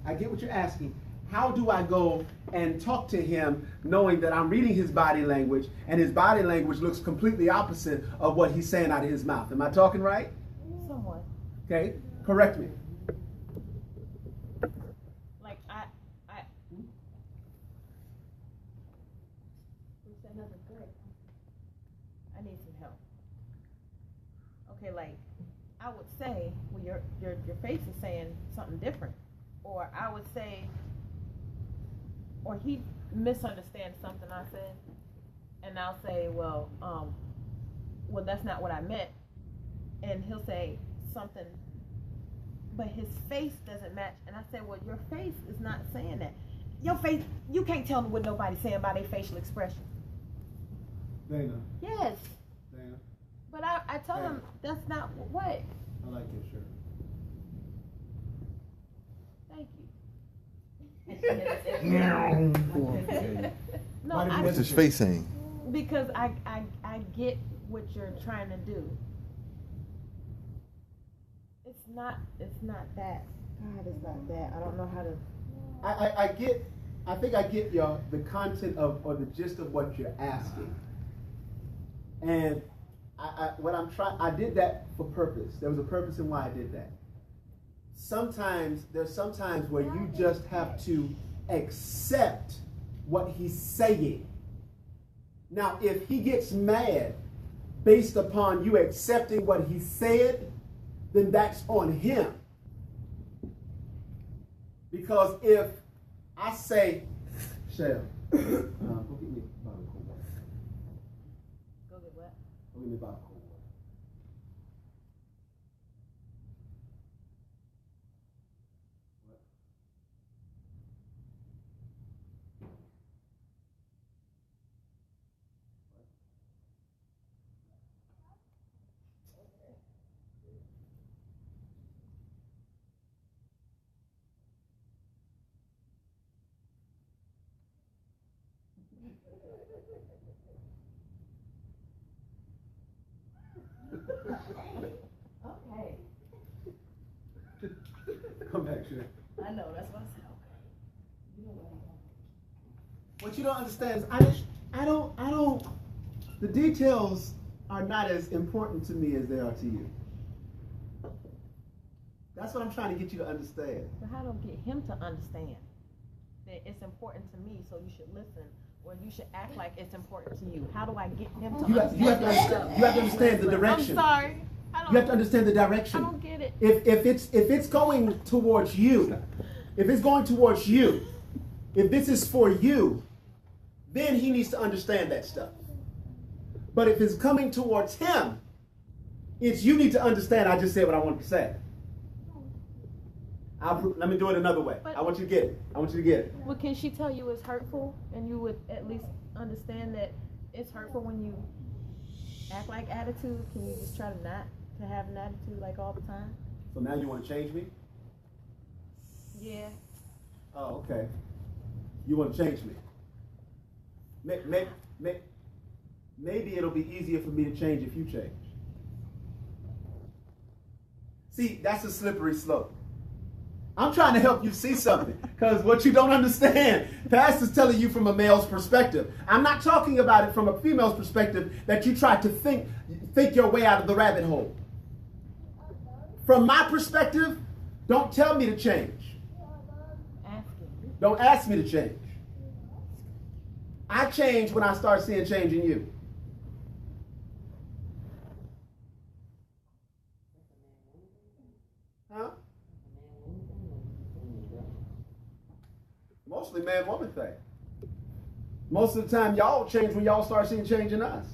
How do I go and talk to him knowing that I'm reading his body language and his body language looks completely opposite of what he's saying out of his mouth? Am I talking right? Somewhat. Okay, correct me. Like, I need some help. Okay, like, I would say, well, your face is saying something different. Or I would say, or he misunderstands something I said, and I'll say, well, that's not what I meant. And he'll say something, but his face doesn't match. And I say, well, your face is not saying that. Your face, you can't tell me what nobody's saying by their facial expression. Dana. Yes. Dana. But I told him that's not what. I like your shirt. Thank you. No, what's his face saying? Because I get what you're trying to do. It's not that. God, it's not that. I don't know how to. I think I get the content of, or the gist of what you're asking. And I did that for purpose. There was a purpose in why I did that. There's sometimes where you just have to accept what he's saying. Now, if he gets mad based upon you accepting what he said, then that's on him. Because if I say, Shell, go get me a bottle of cold water. Go get what? Go get me a bottle of cold water. Okay. Come back, Shell. I know, that's what I said. Okay. What you don't understand is I don't, the details are not as important to me as they are to you. That's what I'm trying to get you to understand. But how do I get him to understand that it's important to me, so you should listen, or you should act like it's important to you? How do I get him to understand? You have to understand the direction. I'm sorry. You have to understand the direction. I don't get it. If it's going towards you, if it's going towards you, if this is for you, then he needs to understand that stuff. But if it's coming towards him, it's you need to understand. I just said what I wanted to say. Let me do it another way. I want you to get it. I want you to get it. Well, can she tell you it's hurtful, and you would at least understand that it's hurtful when you act like attitude? Can you just try to not to have an attitude like all the time? So now you want to change me? Yeah. Oh, okay. You want to change me? Maybe it'll be easier for me to change if you change. See, that's a slippery slope. I'm trying to help you see something, because what you don't understand, Pastor's telling you from a male's perspective. I'm not talking about it from a female's perspective that you try to think your way out of the rabbit hole. From my perspective, don't tell me to change. Don't ask me to change. I change when I start seeing change in you. Huh? Mostly man-woman thing. Most of the time, y'all change when y'all start seeing change in us.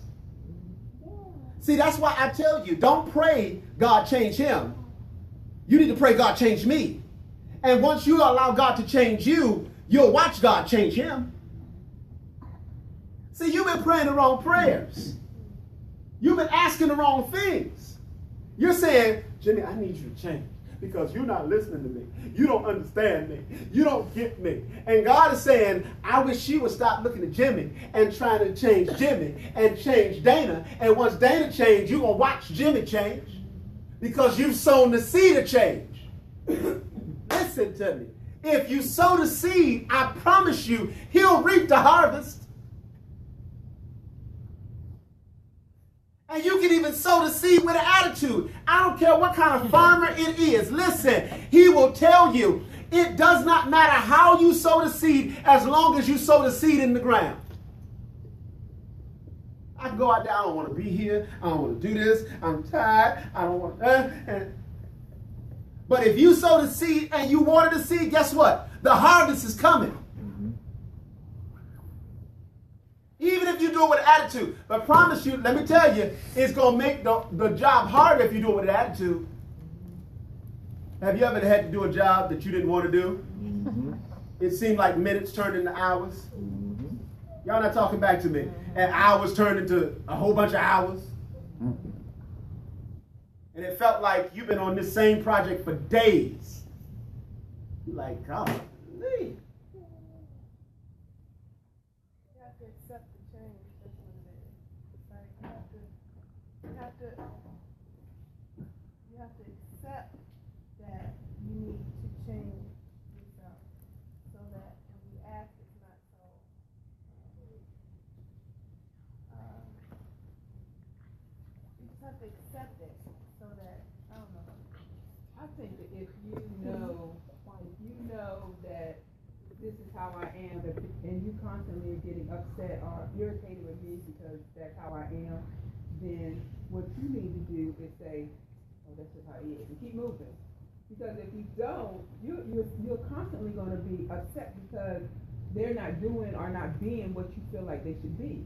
See, that's why I tell you, don't pray God change him. You need to pray God change me. And once you allow God to change you, you'll watch God change him. See, you've been praying the wrong prayers. You've been asking the wrong things. You're saying, Jimmy, I need you to change because you're not listening to me. You don't understand me. You don't get me. And God is saying, I wish you would stop looking at Jimmy and trying to change Jimmy and change Dana. And once Dana changes, you're going to watch Jimmy change because you've sown the seed of change. Listen to me. If you sow the seed, I promise you, he'll reap the harvest. And you can even sow the seed with an attitude. I don't care what kind of farmer it is. Listen, he will tell you, it does not matter how you sow the seed as long as you sow the seed in the ground. I can go out there, I don't want to be here. I don't want to do this. I'm tired. I don't want to. But if you sow the seed and you water the seed, guess what? The harvest is coming. Even if you do it with an attitude. But I promise you, let me tell you, it's going to make the job harder if you do it with an attitude. Have you ever had to do a job that you didn't want to do? Mm-hmm. It seemed like minutes turned into hours. Mm-hmm. Y'all not talking back to me. And hours turned into a whole bunch of hours. Mm-hmm. And it felt like you've been on this same project for days. You're like, God, leave. You have to accept the change. That's what it is. It's like you have to to accept that you need to change yourself so that when you ask, it's not so. You just have to accept it so that I don't know. I think that if you know that this is how I am, and you constantly are getting upset or irritated with me because that's how I am, then what you need to do is say, oh, that's just how he is, and keep moving. Because if you don't, you're constantly going to be upset because they're not doing or not being what you feel like they should be.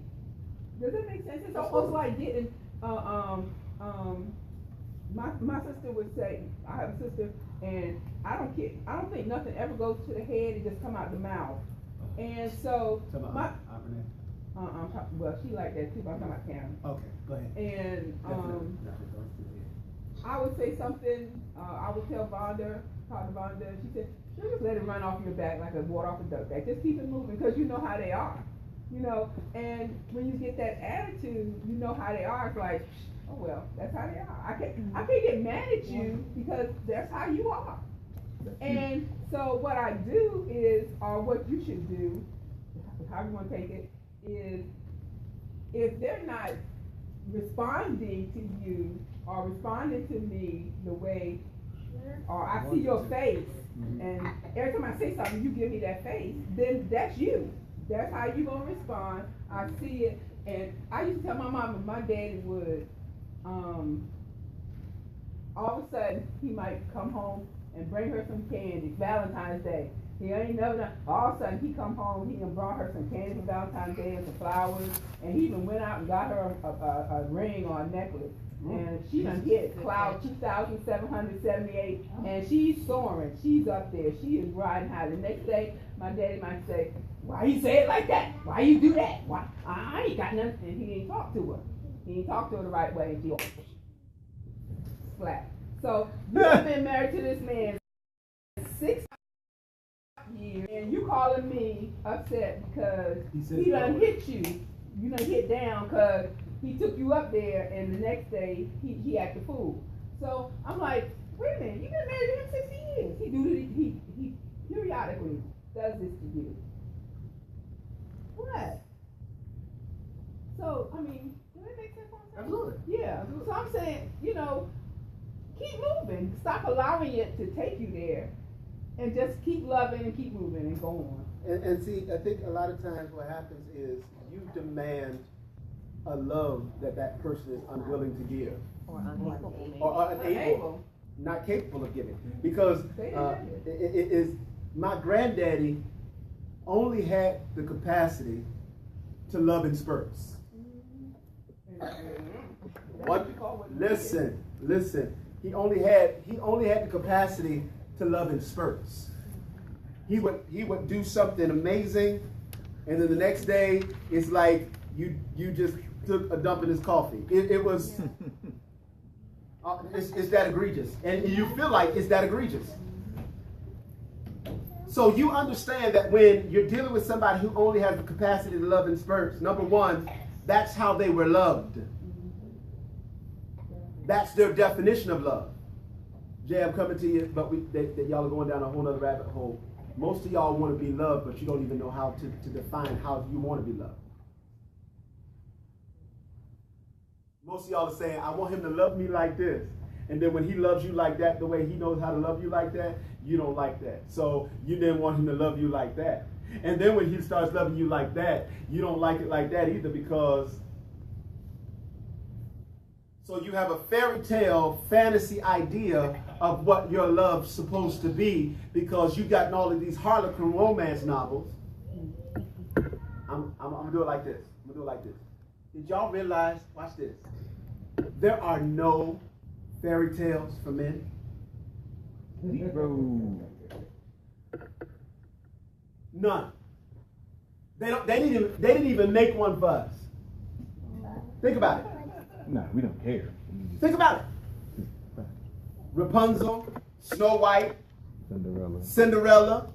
Does that make sense? It's almost like getting, my sister would say, I have a sister, and I don't think nothing ever goes to the head, it just come out the mouth. And so, well, she like that too, but I'm talking about Karen. Okay, go ahead. And, I would say something, I would tell Vonda, call Vonda, she said, she'll just let it run off your back like a water off a duck back. Just keep it moving, because you know how they are. You know, and when you get that attitude, you know how they are. It's like, oh well, that's how they are. I can't get mad at you because that's how you are. And so what I do is, or what you should do, however you want to take it, is if they're not responding to you or responding to me the way, or I see your face, and every time I say something, you give me that face, then that's you. That's how you gonna respond. I see it, and I used to tell my mom and my daddy would, all of a sudden, he might come home and bring her some candy, Valentine's Day. He ain't never done, all of a sudden, he come home, he done brought her some candy for Valentine's Day and some flowers, and he even went out and got her a ring or a necklace. And she done hit cloud 2,778, and she's soaring. She's up there. She is riding high. The next day, my daddy might say, why you say it like that? Why you do that? Why? I ain't got nothing. And he didn't talk to her. He didn't talk to her the right way. And she flat. So you have been married to this man 6 years, and you calling me upset because he done hit you. You done hit down because he took you up there, and the next day he acted a fool. So I'm like, wait a minute, you've been married to him 60 years. He periodically does this to you. What? So, I mean, does that make sense? Absolutely. Yeah. So I'm saying, you know, keep moving. Stop allowing it to take you there, and just keep loving and keep moving and go on. And see, I think a lot of times what happens is you demand a love that person is unwilling to give. Or unable. Or unable. Not capable of giving. Because it is, my granddaddy only had the capacity to love in spurts. Listen. He only had the capacity to love in spurts. He would do something amazing, and then the next day it's like you just took a dump in his coffee. It was it's that egregious, and you feel like it's that egregious. So you understand that when you're dealing with somebody who only has the capacity to love in spurts, number one, that's how they were loved. That's their definition of love. Jay, I'm coming to you, but y'all are going down a whole other rabbit hole. Most of y'all want to be loved, but you don't even know how to define how you want to be loved. Most of y'all are saying, I want him to love me like this. And then when he loves you like that, the way he knows how to love you like that, you don't like that. So you didn't want him to love you like that. And then when he starts loving you like that, you don't like it like that either, because so you have a fairy tale fantasy idea of what your love's supposed to be, because you've gotten all of these Harlequin romance novels. I'm gonna do it like this. Did y'all realize, watch this, there are no fairy tales for men? None. They didn't even make one for us. Think about it. No, we don't care. Think about it. Rapunzel, Snow White, Cinderella.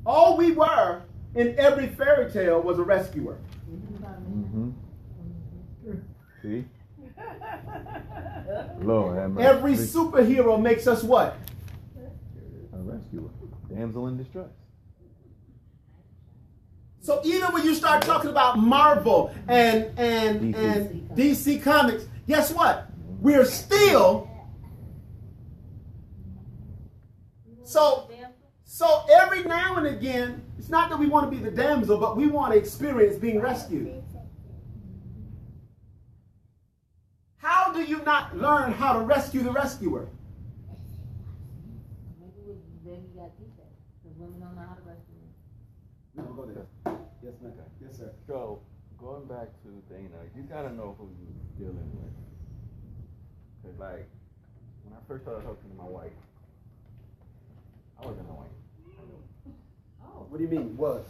All we were in every fairy tale was a rescuer. Mm-hmm. See? Lord have mercy. Every superhero makes us what? A rescuer. Damsel in distress. So even when you start talking about Marvel and DC Comics, guess what? We're still so every now and again, it's not that we want to be the damsel, but we want to experience being rescued. How do you not learn how to rescue the rescuer? Maybe you got to teach that, because women don't know how to rescue men. No, go there. Yes, ma'am. Yes, sir. So, going back to Dana, you gotta know who you're dealing with. Cause like, when I first started talking to my wife, I was annoying. What do you mean, was?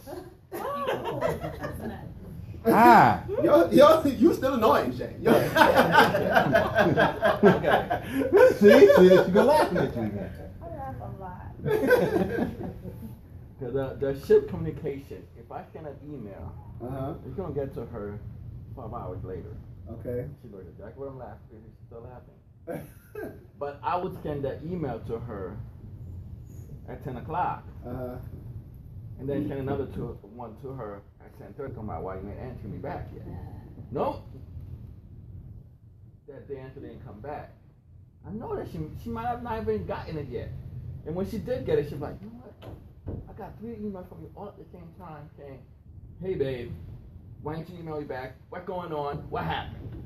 Ah! You still annoying, Shane. See, she's gonna laugh at you again. I laugh a lot. Cause the ship communication, if I send an email, Uh-huh. it's gonna get to her 5 hours later. Okay. She's like, Jack, what I'm laughing, she's still laughing. But I would send that email to her at 10 o'clock. Uh-huh. And then send another one to her at 10:30. Come out, why you ain't answering me back yet? No. That the answer didn't come back. I know that she might have not even gotten it yet. And when she did get it, she was like, you know what? I got 3 emails from you all at the same time saying, hey babe, why didn't you email me back? What's going on? What happened?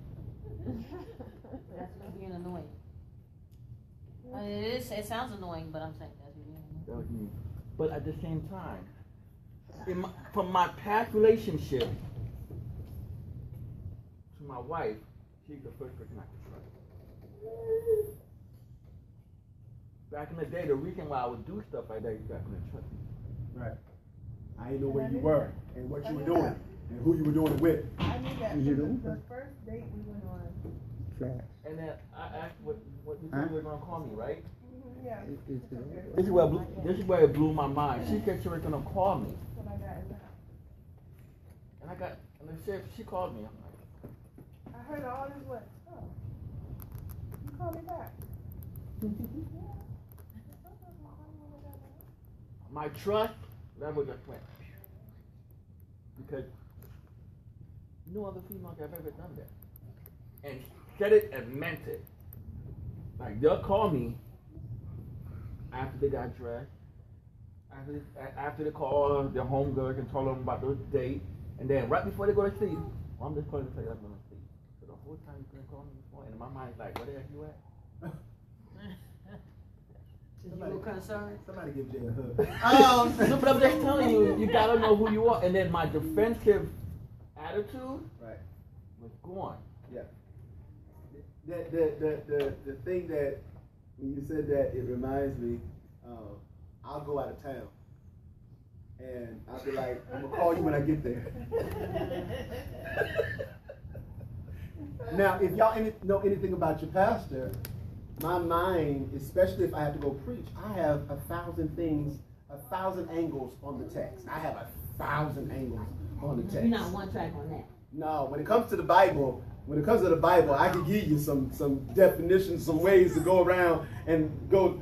That's being annoying. I mean, it sounds annoying, but I'm saying that's being annoying. That was me. But at the same time, from my past relationship to my wife, she's the first person I could trust. Back in the day, the reason why I would do stuff like that, you guys couldn't trust me. Right. I didn't know where you were and what you were doing and who you were doing it with. I knew that from the first date we went on. And then I asked what you said you were gonna call me, right? Yeah. This is where it blew my mind. She said she was gonna call me, What I got in the house. and she called me. I'm like, I heard all this. What? Oh, you call me back. my trust level just went, because no other female have ever done that, and said it and meant it. Like, they'll call me after they got dressed, after they call their homegirls and tell them about their date, and then right before they go to sleep, well, I'm just calling to tell you I'm going to sleep. So the whole time you couldn't call me before, and in my mind, like, where the heck you at? You were concerned? Somebody give Jay a hug. No, but I'm just telling you, you gotta know who you are. And then my defensive attitude was gone. Yeah. The thing that, when you said that, it reminds me, I'll go out of town. And I'll be like, I'm going to call you when I get there. Now, if y'all know anything about your pastor, my mind, especially if I have to go preach, I have 1,000 things, 1,000 angles on the text. I have 1,000 angles on the text. You're not one track on that. No, when it comes to the Bible, I can give you some definitions, some ways to go around and go.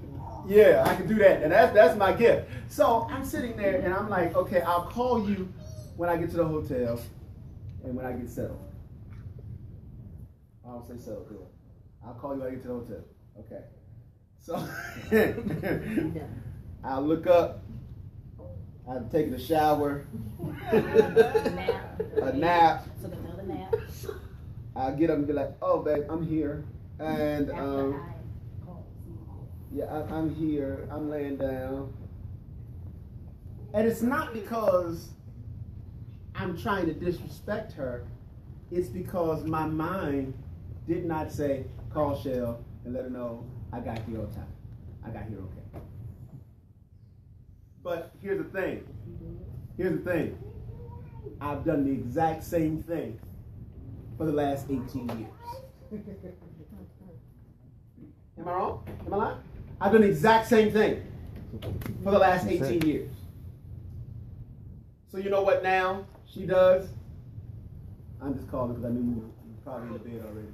Yeah, I can do that, and that's my gift. So I'm sitting there, and I'm like, okay, I'll call you when I get to the hotel, and when I get settled. I don't say settled, do I? I'll call you when I get to the hotel. Okay. So I'll look up. I've taken a shower. A nap. Took another nap. I'll get up and be like, oh, babe, I'm here. And, yeah, I'm here. I'm laying down. And it's not because I'm trying to disrespect her. It's because my mind did not say, call Shell and let her know I got here on time. I got here okay. But here's the thing. I've done the exact same thing for the last 18 years. Am I wrong? Am I lying? I've done the exact same thing for the last 18 years. So you know what now she does? I'm just calling because I knew you were probably in the bed already.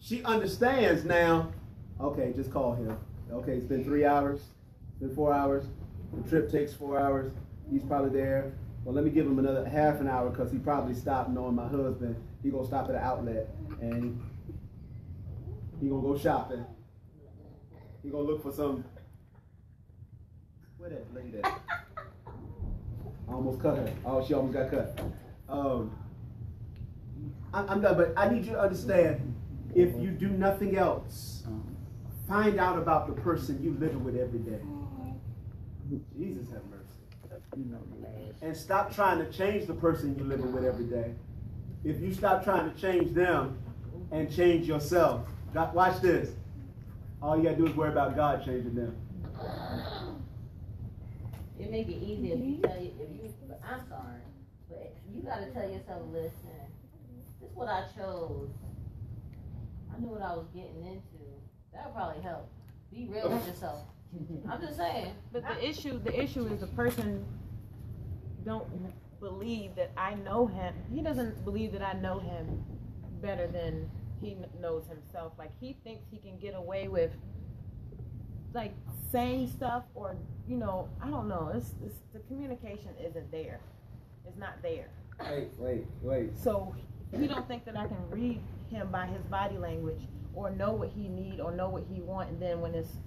She understands now, okay, just call him. Okay, it's been 3 hours, it's been 4 hours, the trip takes 4 hours, he's probably there. Well, let me give him another half an hour because he probably stopped knowing my husband. He gonna stop at an outlet and he gonna go shopping. He gonna look for some, where that lady at? I almost cut her. Oh, she almost got cut. I'm done, but I need you to understand, if you do nothing else, find out about the person you live with every day. Jesus have mercy. And stop trying to change the person you live with every day. If you stop trying to change them and change yourself, watch this. All you gotta do is worry about God changing them. It make it easier if you tell you, I'm sorry, but you gotta tell yourself, listen, this is what I chose. I knew what I was getting into. That would probably help. Be real with yourself. I'm just saying. But the issue is the person don't believe that I know him. He doesn't believe that I know him better than he knows himself. Like, he thinks he can get away with, like, saying stuff, or, you know, I don't know. It's the communication isn't there. It's not there. Wait. So he don't think that I can read him by his body language, or know what he need, or know what he want, and then when it's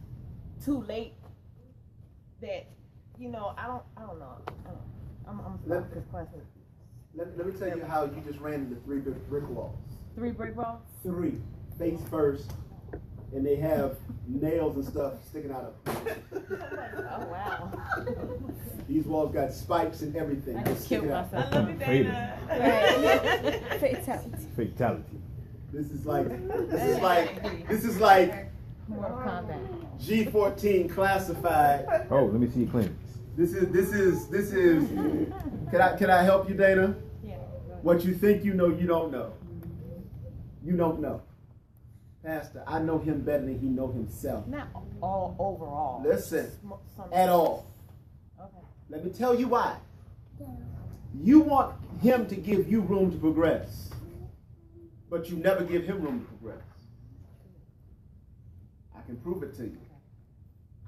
too late, that, you know, I don't know. I'm stuck this question. Let me tell you how you just ran into 3 brick walls. 3 brick walls? 3, face first, and they have nails and stuff sticking out of them. Oh, wow. These walls got spikes and everything. I just killed myself. I love you, Dana. Fatality. This is like Mortal Kombat. G14 classified. Oh, let me see your cleanse. This is. Can I help you, Dana? Yeah. What you think you know, you don't know. You don't know. Pastor, I know him better than he know himself. Not all overall. Listen, Some at all. Okay. Let me tell you why. You want him to give you room to progress, but you never give him room to progress. I can prove it to you.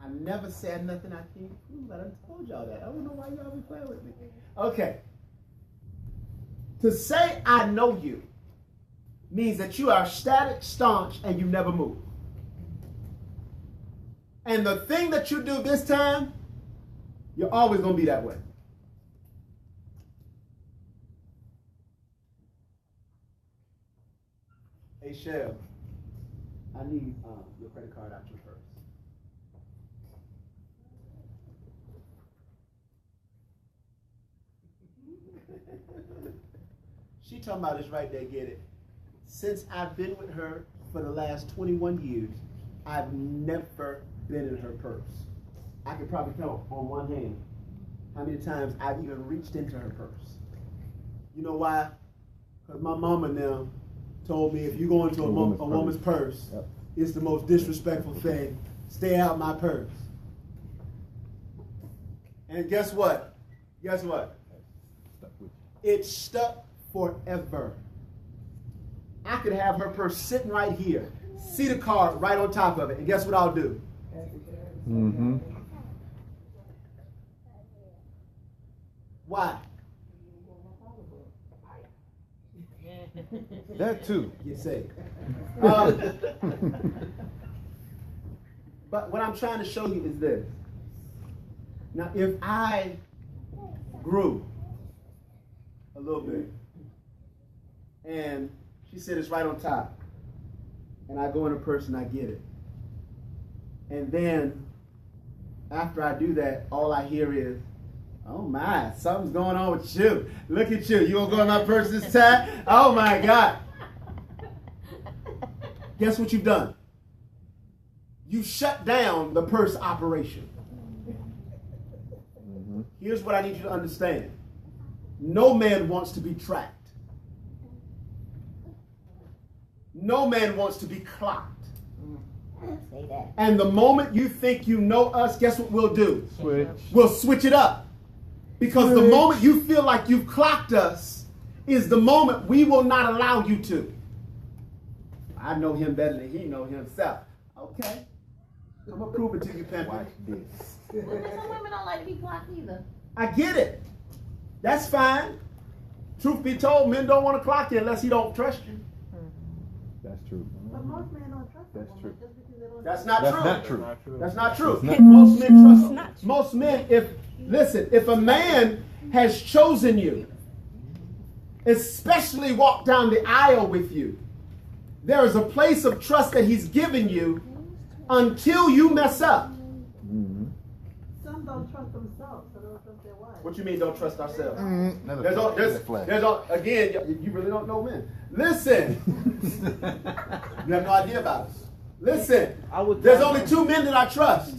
I never said nothing I can't prove. I done told y'all that. I don't know why y'all be playing with me. Okay. To say I know you means that you are static, staunch, and you never move. And the thing that you do this time, you're always going to be that way. Hey, Shell, I need your credit card out your purse. She talking about it's right there, get it. Since I've been with her for the last 21 years, I've never been in her purse. I could probably count on one hand how many times I've even reached into her purse. You know why? Because my mama now told me if you go into a woman's purse, yep, it's the most disrespectful thing. Stay out my purse. And guess what? Guess what? It's stuck forever. I could have her purse sitting right here, see the card right on top of it, and guess what I'll do? Mm-hmm. Why? That too. Get saved. But what I'm trying to show you is this. Now, if I grew a little bit, and she said it's right on top, and I go in her purse and I get it, and then after I do that, all I hear is, oh my, something's going on with you. Look at you. You gonna go in my purse this time? Oh my God. Guess what you've done? You shut down the purse operation. Mm-hmm. Here's what I need you to understand. No man wants to be tracked. No man wants to be clocked. Say that. And the moment you think you know us, guess what we'll do? Switch. We'll switch it up. Because the moment you feel like you've clocked us is the moment we will not allow you to. I know him better than he know himself. Okay. I'm gonna prove it to you, Pimpin'. Watch this. Well, some women don't like to be clocked either. I get it. That's fine. Truth be told, men don't want to clock you unless he don't trust you. That's true. But most men don't trust a That's woman true. just because they don't That's trust not That's true. not true. That's not true. That's not- Most men trust. Not true. Most men, if a man has chosen you, especially walk down the aisle with you, there is a place of trust that he's given you until you mess up. Mhm. Some don't trust themselves, so they don't trust their wives. What you mean don't trust ourselves? Another There's flag. again, you really don't know men. Listen, you have no idea about us. Listen, I would there's only two men that I trust.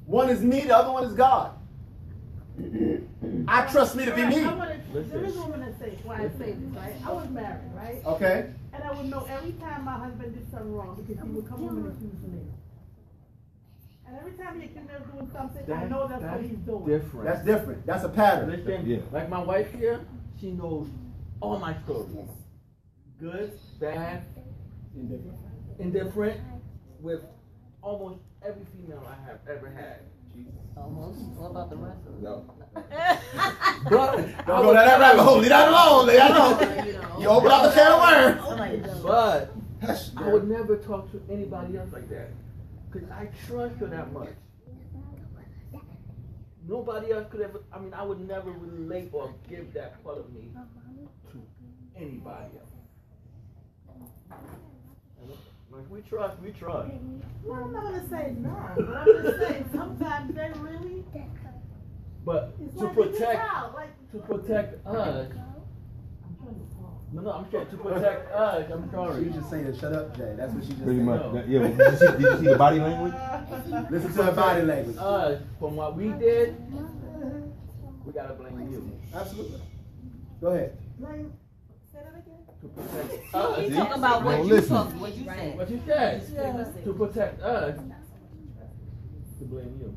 One is me, the other one is God. I trust me to be me. There is a woman that says, why I say this, right? I was married, right? Okay? And I would know every time my husband did something wrong because he would come home and accuse me. And every time he accused me of doing something, I know that's what he's doing. Different. That's different. That's a pattern. Understand? Yeah. Like my wife here, she knows all my stories. Good, bad, indifferent, with almost every female I have ever had. Almost. What about the rest of them? No. But Don't go down that rabbit hole. Leave that alone. Leave that alone. You open up the can of worms. But Hush, I would never talk to anybody else like that. Because I trust her that much. Nobody else could ever, I would never relate or give that part of me to anybody else. Like we trust. Well, I'm not gonna say no, but I'm just saying sometimes they really. But It's to like it's protect out, like- to protect us. No, I'm sure to protect us. I'm sorry. She's just saying, shut up, Jay. That's what she just Pretty said. much. No. Yeah, but did you see the body language? Listen to her body language. Us from what we did, we gotta blame you. Absolutely. Go ahead. Like, say that again. To protect us. We talk about what Don't you listen. talk, what you said. What you said. Yeah. To protect us. To blame you.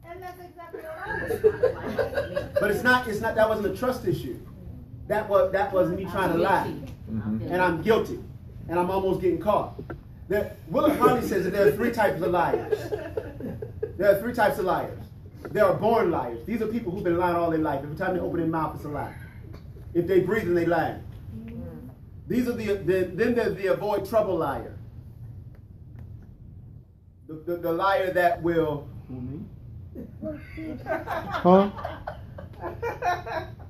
And that's exactly what I was. But it's not, that wasn't a trust issue. That was me trying to lie. And I'm guilty. And I'm almost getting caught. Willard Harney says that there are three types of liars. There are three types of liars. There are born liars. These are people who've been lying all their life. Every time they open their mouth, it's a lie. If they breathe, then they lie. These are then there's the avoid trouble liar. The liar that will. Huh?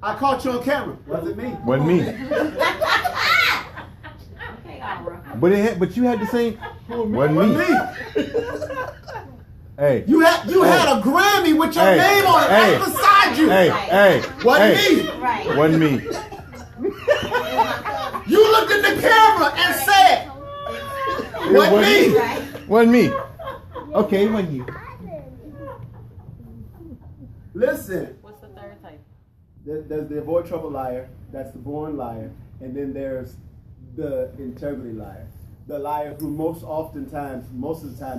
I caught you on camera. Was it me? Wasn't me. Okay, Ira. But you had the same. Wasn't Was me. me. Hey. You had a Grammy with your name on it right beside you. Hey. Wasn't Hey. me. Right. Wasn't me. You looked in the camera and said, "Wasn't me." Right. Wasn't me. Okay, wasn't you. Listen. What's the third type? There's the avoid trouble liar. That's the born liar. And then there's the integrity liar. The liar who most of the time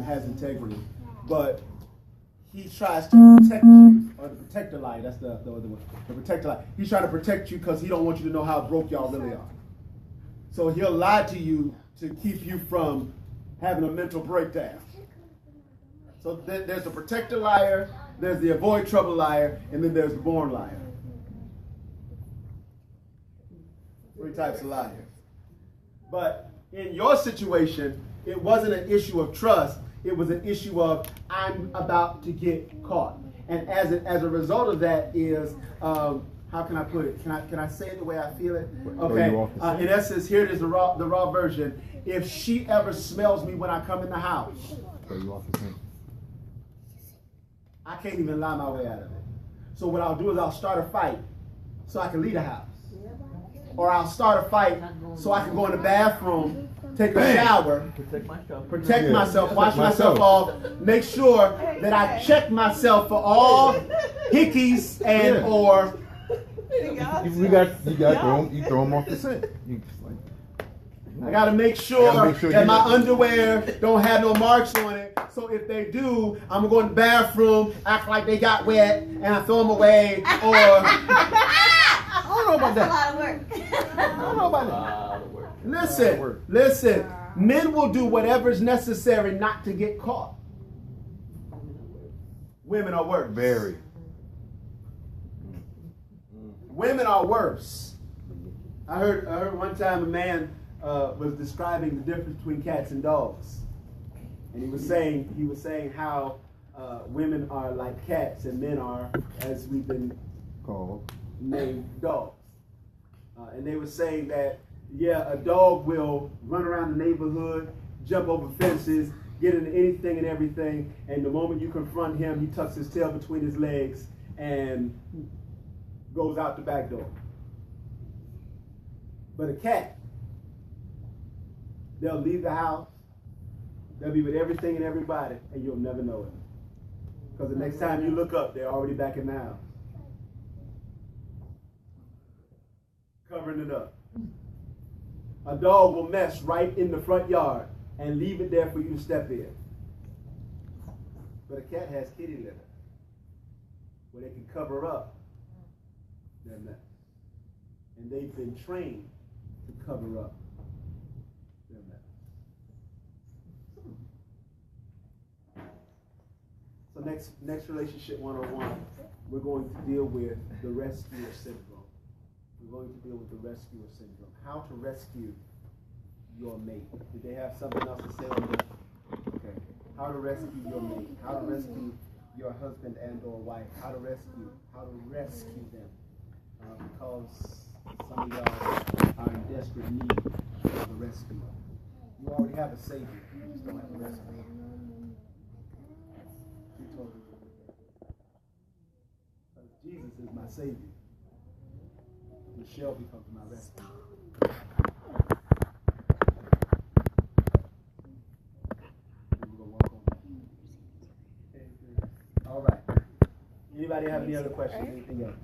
has integrity, but he tries to protect you, or the protector liar. That's the other one. The protector liar. He's trying to protect you because he don't want you to know how broke y'all really are. So he'll lie to you to keep you from having a mental breakdown. So there's the protector liar, there's the avoid trouble liar, and then there's the born liar. Three types of liars. But in your situation, it wasn't an issue of trust. It was an issue of I'm about to get caught. And as a result of that is, how can I put it? Can I say it the way I feel it? Okay. In essence, here it is, the raw version. If she ever smells me when I come in the house, I can't even lie my way out of it. So what I'll do is I'll start a fight so I can leave the house. Or I'll start a fight so I can go in the bathroom, take a shower, protect myself, wash myself off, make sure that I check myself for all hickeys and or. You throw them off the scent. I gotta make sure that my underwear don't have no marks on it. So if they do, I'm gonna go in the bathroom, act like they got wet, and I throw them away. Or I don't know about that. That's a lot of work. I don't know about that. Listen. Men will do whatever is necessary not to get caught. Women are worse. Very. Women are worse. I heard one time a man was describing the difference between cats and dogs, and he was saying how women are like cats and men are, as we've been Called. named, dogs. And they were saying that, yeah, a dog will run around the neighborhood, jump over fences, get into anything and everything, and the moment you confront him, he tucks his tail between his legs and goes out the back door. But a cat, they'll leave the house, they'll be with everything and everybody, and you'll never know it. Because the next time you look up, they're already back in the house. Covering it up. A dog will mess right in the front yard and leave it there for you to step in. But a cat has kitty litter, where they can cover up their mess. And they've been trained to cover up their mess. So next relationship 101, we're going to deal with the rescuer syndrome. We're going to deal with the rescuer syndrome. How to rescue your mate. Did they have something else to say on that? Okay. How to rescue your mate. How to rescue your husband and or wife. How to rescue them. Because some of y'all are in desperate need of a rescuer. You already have a savior. You just don't have a rescuer. She told me. Jesus is my savior. Michelle becomes my rescue. We're gonna walk on. All right. Anybody have any other questions? Anything else?